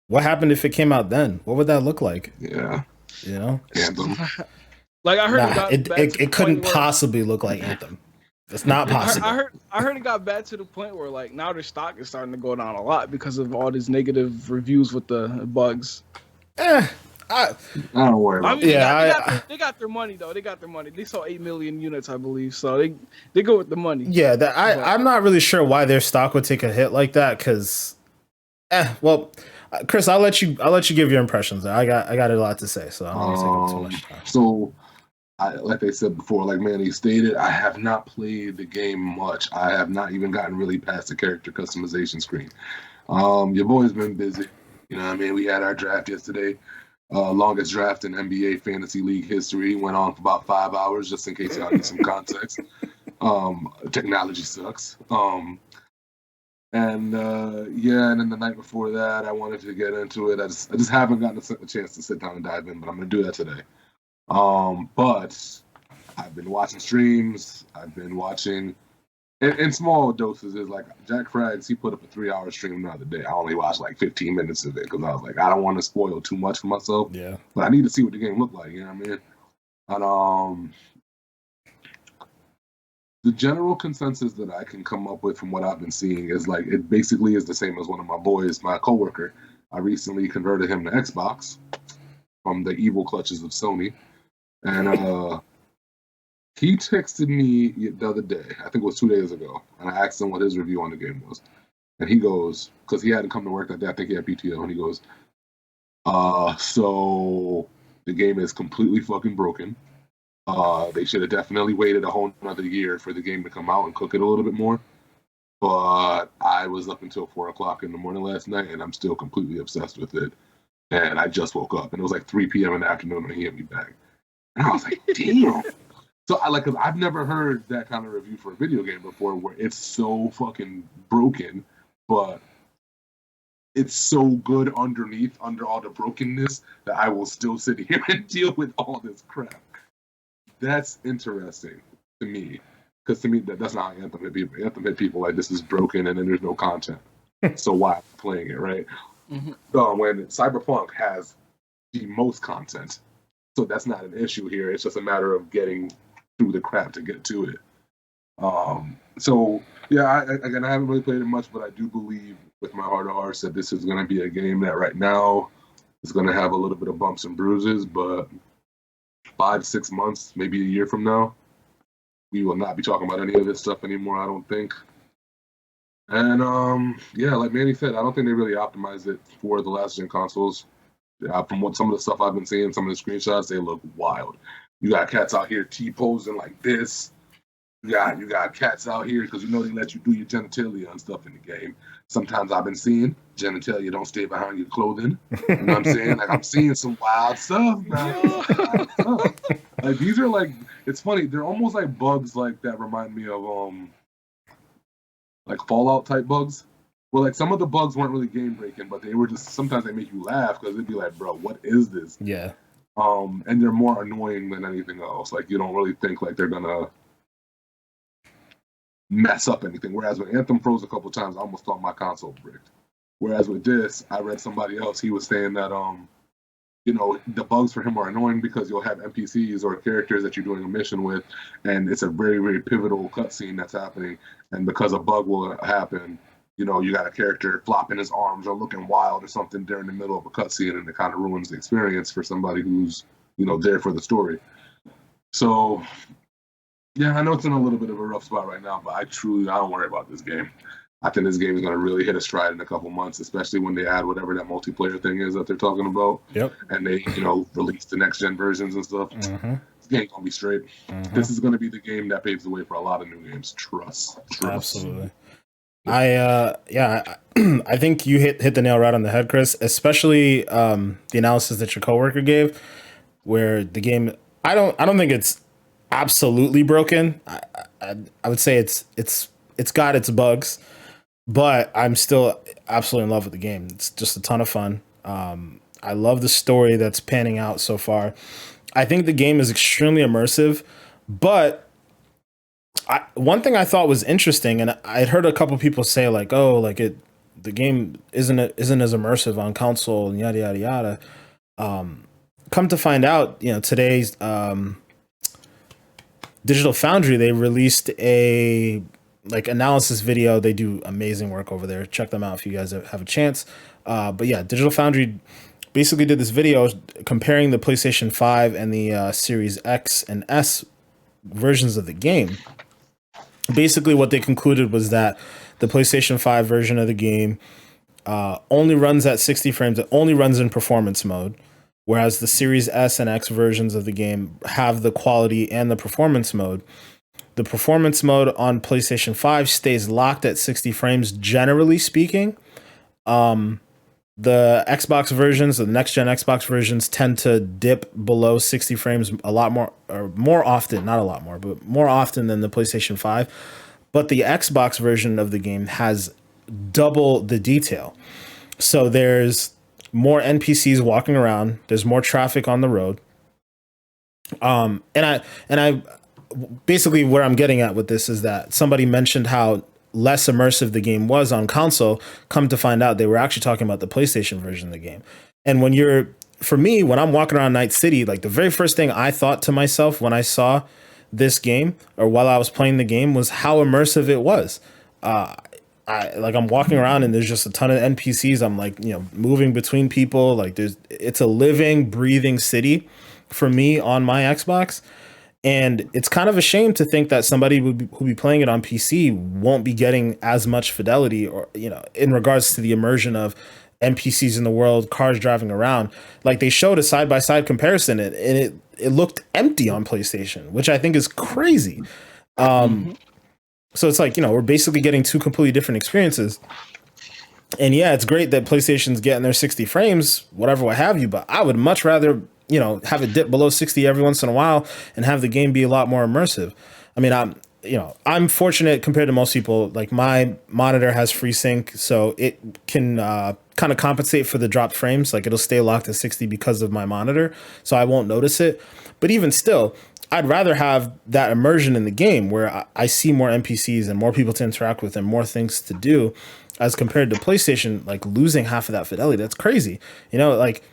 What happened if it came out then? What would that look like? Yeah. Anthem. Like I heard it couldn't possibly look like Anthem. It's not possible. I heard it got bad to the point where like now their stock is starting to go down a lot because of all these negative reviews with the bugs. I don't worry about it. They got their money though. They got their money. They sold 8 million units, I believe. So they go with the money. Yeah, I'm not really sure why their stock would take a hit like that. Because, Chris, I'll let you give your impressions. I got a lot to say, so I don't want to take up too much time. So, like they said before, like Manny stated, I have not played the game much. I have not even gotten really past the character customization screen. Your boy's been busy. You know what I mean? We had our draft yesterday. Longest draft in NBA Fantasy League history. Went on for about 5 hours, just in case y'all need some context. Technology sucks. And then the night before that, I wanted to get into it. I just haven't gotten a chance to sit down and dive in, but I'm going to do that today. But I've been watching streams. I've been watching in small doses. Is like Jack Frags, he put up a 3-hour stream the other day. I only watched like 15 minutes of it because I was like, I don't want to spoil too much for myself. Yeah. But I need to see what the game looked like. You know what I mean? And the general consensus that I can come up with from what I've been seeing is like it basically is the same as one of my boys, my coworker. I recently converted him to Xbox from the evil clutches of Sony, and he texted me the other day. I think it was 2 days ago, and I asked him what his review on the game was, and he goes, because he hadn't come to work that day. I think he had PTO, and he goes, so the game is completely fucking broken. They should have definitely waited a whole another year for the game to come out and cook it a little bit more. But I was up until 4:00 in the morning last night, and I'm still completely obsessed with it. And I just woke up, and it was like 3 p.m. in the afternoon when he hit me back. And I was like, damn. So cause I've never heard that kind of review for a video game before, where it's so fucking broken, but it's so good under all the brokenness that I will still sit here and deal with all this crap. That's interesting to me, because to me that's not how Anthem hit people. Anthem hit people like this is broken and then there's no content. So why playing it, right? Mm-hmm. When Cyberpunk has the most content, so that's not an issue here. It's just a matter of getting through the crap to get to it. So yeah, I haven't really played it much, but I do believe with my heart of hearts that this is going to be a game that right now is going to have a little bit of bumps and bruises, but 5-6 months, maybe a year from now, we will not be talking about any of this stuff anymore, I don't think. And yeah, like Manny said, I don't think they really optimized it for the last gen consoles. From what some of the stuff I've been seeing, some of the screenshots, they look wild. You got cats out here T-posing like this. You got cats out here because they let you do your genitalia and stuff in the game. Sometimes I've been seeing genitalia don't stay behind your clothing. You know what I'm saying? Like I'm seeing some wild stuff, man. Like these are like, it's funny. They're almost like bugs like that remind me of like Fallout type bugs. Where like some of the bugs weren't really game breaking, but they were just sometimes they make you laugh because they'd be like, bro, what is this? Yeah. And they're more annoying than anything else. Like you don't really think like they're gonna mess up anything. Whereas when Anthem froze a couple times, I almost thought my console bricked. Whereas with this, I read somebody else, he was saying that the bugs for him are annoying because you'll have NPCs or characters that you're doing a mission with, and it's a very, very pivotal cutscene that's happening. And because a bug will happen, you got a character flopping his arms or looking wild or something during the middle of a cutscene, and it kind of ruins the experience for somebody who's, there for the story. So yeah, I know it's in a little bit of a rough spot right now, but I don't worry about this game. I think this game is going to really hit a stride in a couple months, especially when they add whatever that multiplayer thing is that they're talking about. Yep. And they, release the next gen versions and stuff. Mm-hmm. This game's going to be straight. Mm-hmm. This is going to be the game that paves the way for a lot of new games. Trust. Absolutely. I think you hit the nail right on the head, Chris, especially the analysis that your coworker gave, where the game, I don't think it's absolutely broken. I would say it's got its bugs, but I'm still absolutely in love with the game. It's just a ton of fun. I love the story that's panning out so far. I think the game is extremely immersive, but one thing I thought was interesting, and I had heard a couple people say like, "Oh, like the game isn't as immersive on console," and yada yada yada. Come to find out, today's Digital Foundry, they released a analysis video. They do amazing work over there. Check them out if you guys have a chance. But yeah, Digital Foundry basically did this video comparing the PlayStation 5 and the Series X and S versions of the game. Basically, what they concluded was that the PlayStation 5 version of the game only runs at 60 frames. It only runs in performance mode, whereas the Series S and X versions of the game have the quality and the performance mode. The performance mode on PlayStation 5 stays locked at 60 frames, generally speaking. The Xbox versions, the next-gen Xbox versions, tend to dip below 60 frames a lot more, or more often, not a lot more, but more often than the PlayStation 5. But the Xbox version of the game has double the detail. So there's more NPCs walking around. There's more traffic on the road. And I basically where I'm getting at with this is that somebody mentioned how less immersive the game was on console. Come to find out, they were actually talking about the PlayStation version of the game. And when you're for me, when I'm walking around Night City, like the very first thing I thought to myself when I saw this game or while I was playing the game was how immersive it was. I'm walking around and there's just a ton of NPCs. I'm like, moving between people. Like it's a living, breathing city for me on my Xbox. And it's kind of a shame to think that somebody who'll be playing it on PC won't be getting as much fidelity or, in regards to the immersion of NPCs in the world, cars driving around. Like they showed a side by side comparison and it looked empty on PlayStation, which I think is crazy. So it's like, we're basically getting two completely different experiences. And yeah, it's great that PlayStation's getting their 60 frames, whatever, what have you, but I would much rather, have it dip below 60 every once in a while and have the game be a lot more immersive. I mean, I'm fortunate compared to most people. Like my monitor has FreeSync, so it can kind of compensate for the dropped frames. Like it'll stay locked at 60 because of my monitor, so I won't notice it. But even still, I'd rather have that immersion in the game where I see more NPCs and more people to interact with and more things to do, as compared to PlayStation, like losing half of that fidelity. That's crazy. Like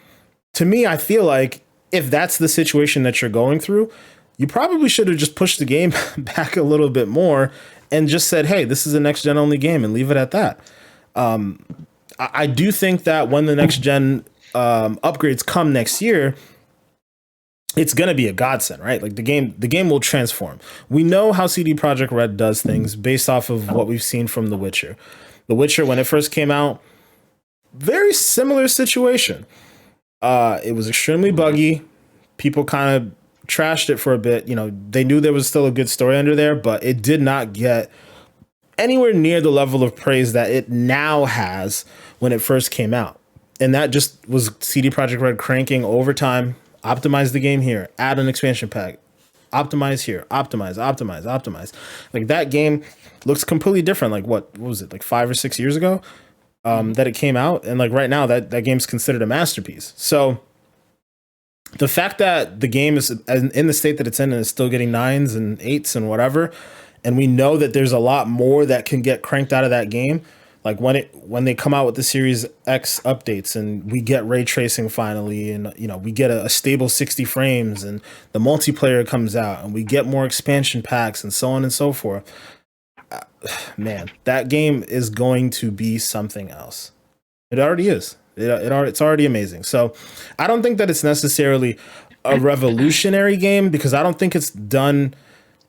to me, I feel like if that's the situation that you're going through, you probably should have just pushed the game back a little bit more and just said, hey, this is a next gen only game and leave it at that. I do think that when the next gen upgrades come next year, it's going to be a godsend, right? Like the game will transform. We know how CD Projekt Red does things based off of what we've seen from The Witcher. The Witcher, when it first came out, very similar situation. It was extremely buggy. People kind of trashed it for a bit. They knew there was still a good story under there, but it did not get anywhere near the level of praise that it now has when it first came out. And that just was CD Projekt Red cranking overtime, optimize the game here, add an expansion pack, optimize here, optimize. Like that game looks completely different. Like what was it, like 5 or 6 years ago that it came out? And like right now that game's considered a masterpiece. So the fact that the game is in the state that it's in and is still getting 9s and 8s and whatever, and we know that there's a lot more that can get cranked out of that game. Like when they come out with the Series X updates and we get ray tracing finally, and we get a stable 60 frames, and the multiplayer comes out, and we get more expansion packs and so on and so forth. Man, that game is going to be something else. It already is. It's already amazing. So I don't think that it's necessarily a revolutionary game, because I don't think it's done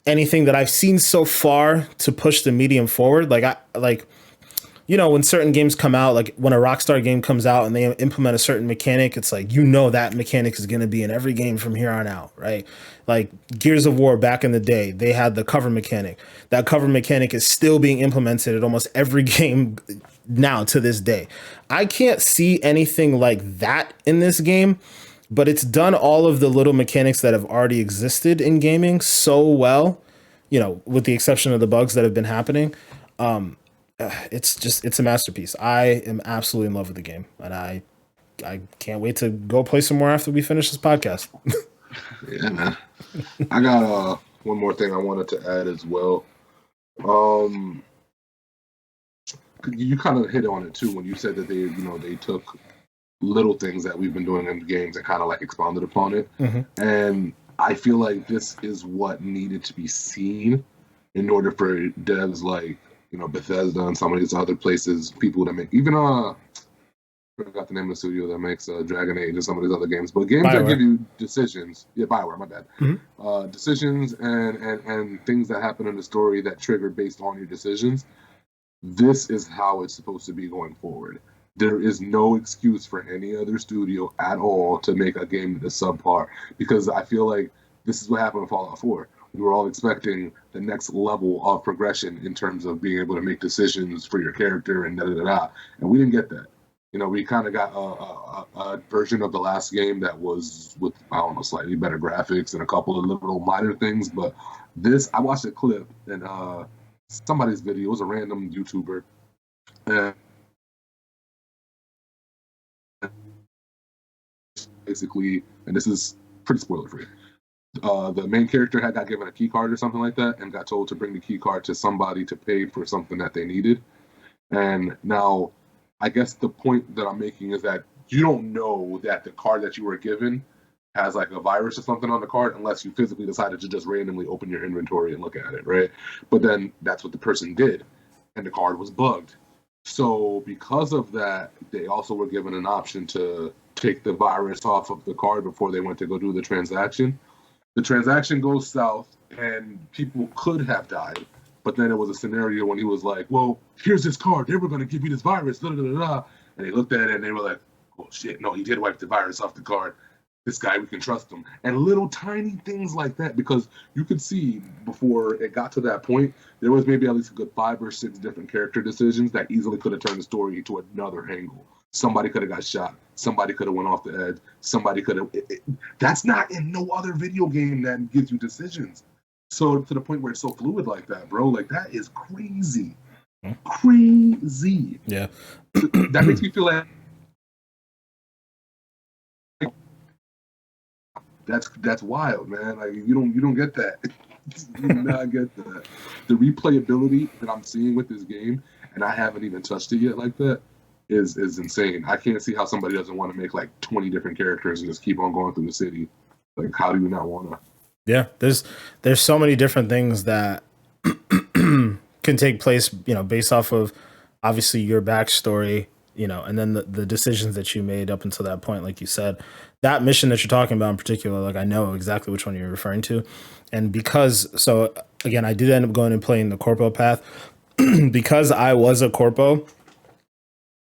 anything that I've seen so far to push the medium forward. When certain games come out, like when a Rockstar game comes out and they implement a certain mechanic, it's like, that mechanic is going to be in every game from here on out, right? Like Gears of War back in the day, they had the cover mechanic. That cover mechanic is still being implemented at almost every game now to this day. I can't see anything like that in this game, but it's done all of the little mechanics that have already existed in gaming so well, with the exception of the bugs that have been happening. It's a masterpiece. I am absolutely in love with the game, and I can't wait to go play some more after we finish this podcast. Yeah, man. I got one more thing I wanted to add as well. You kind of hit on it too when you said that they took little things that we've been doing in the games and kind of like expounded upon it. Mm-hmm. And I feel like this is what needed to be seen in order for devs like Bethesda and some of these other places, people that make even I forgot the name of the studio that makes Dragon Age and some of these other games, but games that give you decisions. Yeah, Bioware, my bad. Mm-hmm. Decisions and things that happen in the story that trigger based on your decisions. This is how it's supposed to be going forward. There is no excuse for any other studio at all to make a game that's subpar, because I feel like this is what happened with Fallout 4. We were all expecting the next level of progression in terms of being able to make decisions for your character and da-da-da-da. And we didn't get that. We kind of got a version of the last game that was with, slightly better graphics and a couple of little minor things. But this, I watched a clip in somebody's video. It was a random YouTuber. Basically, and this is pretty spoiler-free, the main character got given a key card or something like that and got told to bring the key card to somebody to pay for something that they needed. And now, I guess the point that I'm making is that you don't know that the card that you were given has like a virus or something on the card unless you physically decided to just randomly open your inventory and look at it, right? But then that's what the person did, and the card was bugged. So because of that, they also were given an option to take the virus off of the card before they went to go do the transaction. The transaction goes south, and people could have died. But then it was a scenario when he was like, well, here's this card. They were going to give you this virus, da, da, da, da. And they looked at it, and they were like, oh, shit, no, he did wipe the virus off the card. This guy, we can trust him. And little tiny things like that, because you could see before it got to that point, there was maybe at least a good 5 or 6 different character decisions that easily could have turned the story to another angle. Somebody could have got shot. Somebody could have went off the edge. Somebody could have... That's not in no other video game that gives you decisions. So to the point where it's so fluid like that, bro, like that is crazy. Crazy. Yeah. That makes me feel like that's wild, man. Like you don't get that. You do not get that. The replayability that I'm seeing with this game, and I haven't even touched it yet like that, is insane. I can't see how somebody doesn't want to make like 20 different characters and just keep on going through the city. Like, how do you not want to? Yeah, there's so many different things that can take place, based off of obviously your backstory, and then the decisions that you made up until that point. Like you said, that mission that you're talking about in particular, like I know exactly which one you're referring to. And so again, I did end up going and playing the corpo path because I was a corpo.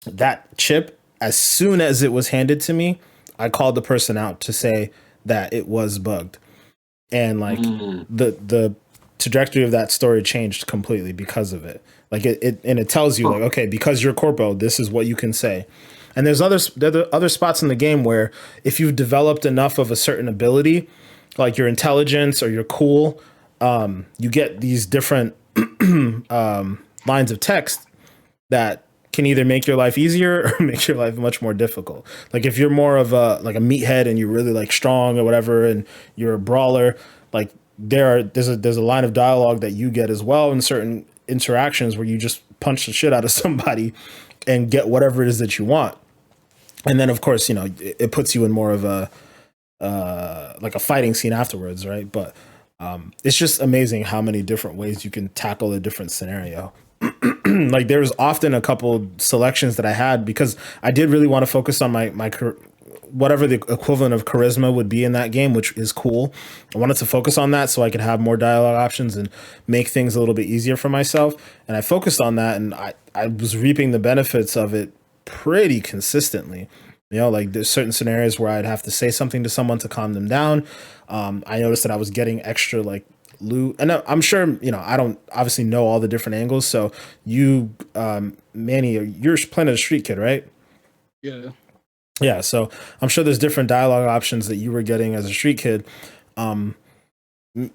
That chip, as soon as it was handed to me, I called the person out to say that it was bugged. And like the trajectory of that story changed completely because of it. Like it tells you like, okay, because you're corpo, this is what you can say. And there are other spots in the game where if you've developed enough of a certain ability, like your intelligence or your cool, you get these different lines of text that can either make your life easier or make your life much more difficult. Like if you're more of a meathead and you're really like strong or whatever, and you're a brawler, like there's a line of dialogue that you get as well in certain interactions where you just punch the shit out of somebody and get whatever it is that you want. And then of course, it puts you in more of a like a fighting scene afterwards, right? But it's just amazing how many different ways you can tackle a different scenario. Like there was often a couple selections that I had because I did really want to focus on my whatever the equivalent of charisma would be in that game, which is cool. I wanted to focus on that so I could have more dialogue options and make things a little bit easier for myself. And I focused on that, and I was reaping the benefits of it pretty consistently. Like there's certain scenarios where I'd have to say something to someone to calm them down. I noticed that I was getting extra like loot, and I'm sure I don't obviously know all the different angles. So you, Manny, you're playing as a street kid, right? Yeah. So I'm sure there's different dialogue options that you were getting as a street kid.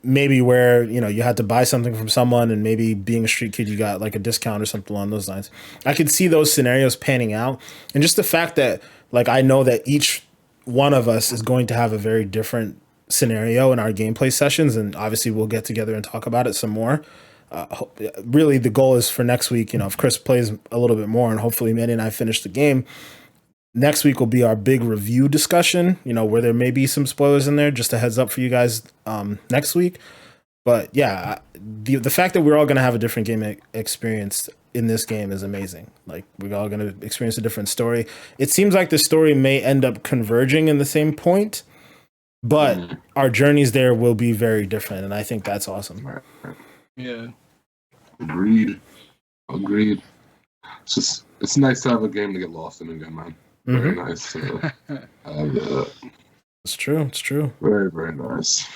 Maybe where you had to buy something from someone, and maybe being a street kid you got like a discount or something along those lines. I could see those scenarios panning out, and just the fact that like I know that each one of us is going to have a very different scenario in our gameplay sessions, and obviously we'll get together and talk about it some more. Really the goal is for next week, if Chris plays a little bit more and hopefully Manny and I finish the game, next week will be our big review discussion, where there may be some spoilers in there. Just a heads up for you guys next week. But yeah, the fact that we're all going to have a different game experience in this game is amazing. Like we're all going to experience a different story. It seems like the story may end up converging in the same point, but our journeys there will be very different. And I think that's awesome. Yeah. Agreed. It's nice to have a game to get lost in again, man. Very nice. It's true. Very, very nice.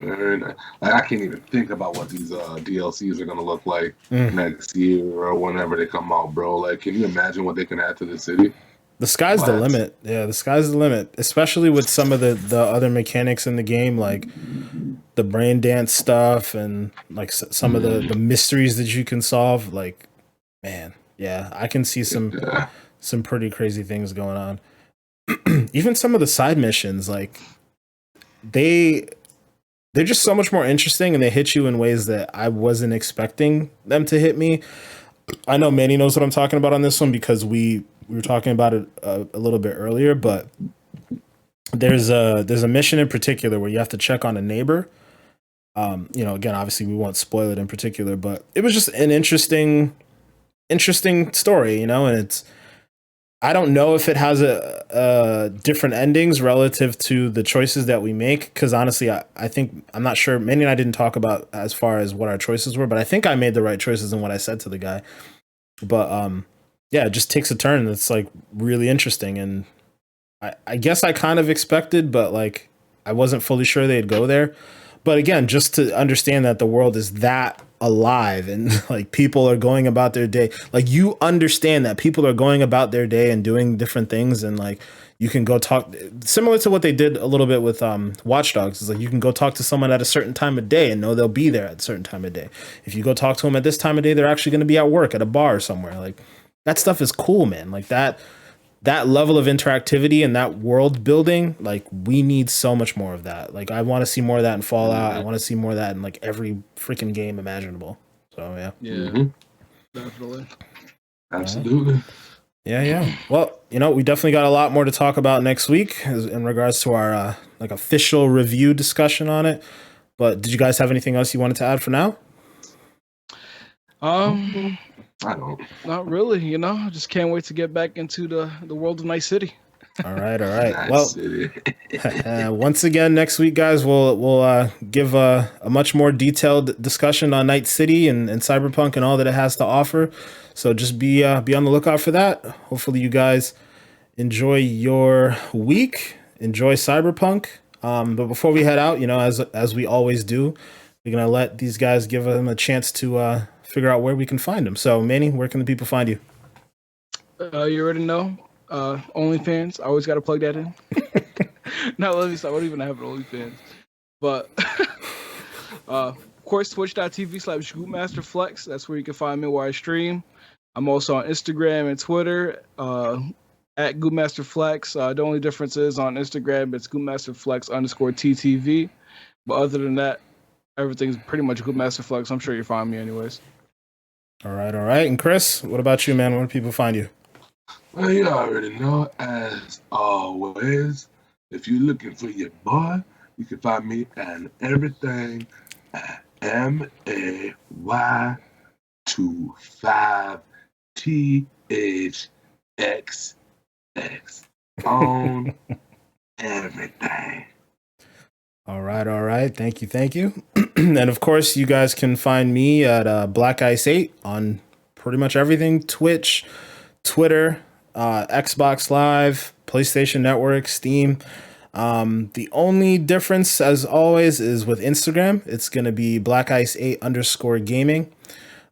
Very nice. Like, I can't even think about what these DLCs are gonna look like next year or whenever they come out, bro. Like, can you imagine what they can add to the city? The sky's the limit. Yeah, the sky's the limit. Especially with some of the other mechanics in the game, like the brain dance stuff and like some of the mysteries that you can solve. Like, man, yeah, I can see some pretty crazy things going on. Even some of the side missions, like they're just so much more interesting, and they hit you in ways that I wasn't expecting them to hit me. I know Manny knows what I'm talking about on this one because we we were talking about it a little bit earlier, but there's a mission in particular where you have to check on a neighbor. Again, obviously we won't spoil it in particular, but it was just an interesting story, and I don't know if it has a different endings relative to the choices that we make. Cause honestly, I think, I'm not sure. Manny and I didn't talk about as far as what our choices were, but I think I made the right choices in what I said to the guy. But, yeah, it just takes a turn that's like really interesting. And I guess I kind of expected, but like, I wasn't fully sure they'd go there. But again, just to understand that the world is that alive and like people are going about their day, like you understand that people are going about their day and doing different things, and like you can go talk, similar to what they did a little bit with Watch Dogs. Is like you can go talk to someone at a certain time of day and know they'll be there at a certain time of day. If you go talk to them at this time of day, they're actually going to be at work at a bar or somewhere. Like that stuff is cool, man. Like that level of interactivity and that world building, like we need so much more of that. Like I want to see more of that in Fallout. I want to see more of that in like every freaking game imaginable. So yeah. Yeah. Definitely. Absolutely. Yeah. Well, we definitely got a lot more to talk about next week in regards to our like official review discussion on it. But did you guys have anything else you wanted to add for now? I don't. Not really, I just can't wait to get back into the world of Night City. All right. Night Well, City. once again, next week, guys, we'll give a much more detailed discussion on Night City and Cyberpunk and all that it has to offer. So just be on the lookout for that. Hopefully, you guys enjoy your week. Enjoy Cyberpunk. But before we head out, as we always do, we're gonna let these guys give them a chance to figure out where we can find them. So, Manny, where can the people find you? You already know. OnlyFans. I always got to plug that in. No, let me stop. I don't even have an OnlyFans. But, of course, twitch.tv/GoopMasterFlex. That's where you can find me where I stream. I'm also on Instagram and Twitter at GoopMasterFlex. The only difference is on Instagram, it's GoopMasterFlex_TTV. But other than that, everything's pretty much GoopMasterFlex. I'm sure you find me anyways. All right. And Chris, what about you, man? Where do people find you? Well, you already know, as always, if you're looking for your boy, you can find me and everything at MAY25THXX on everything. All right. Thank you. And of course, you guys can find me at Black Ice 8 on pretty much everything: Twitch, Twitter, Xbox Live, PlayStation Network, Steam. The only difference, as always, is with Instagram. It's going to be Black Ice 8_gaming.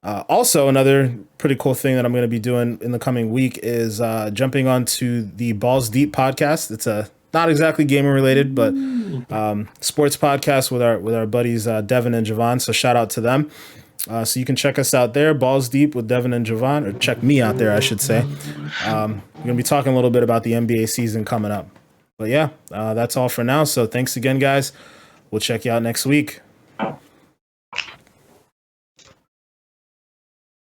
Also, another pretty cool thing that I'm going to be doing in the coming week is jumping onto the Balls Deep podcast. It's not exactly gaming related, but sports podcast with our buddies Devin and Javon. So shout out to them. So you can check us out there, Balls Deep with Devin and Javon, or check me out there, I should say. We're going to be talking a little bit about the NBA season coming up. But yeah, that's all for now. So thanks again, guys. We'll check you out next week.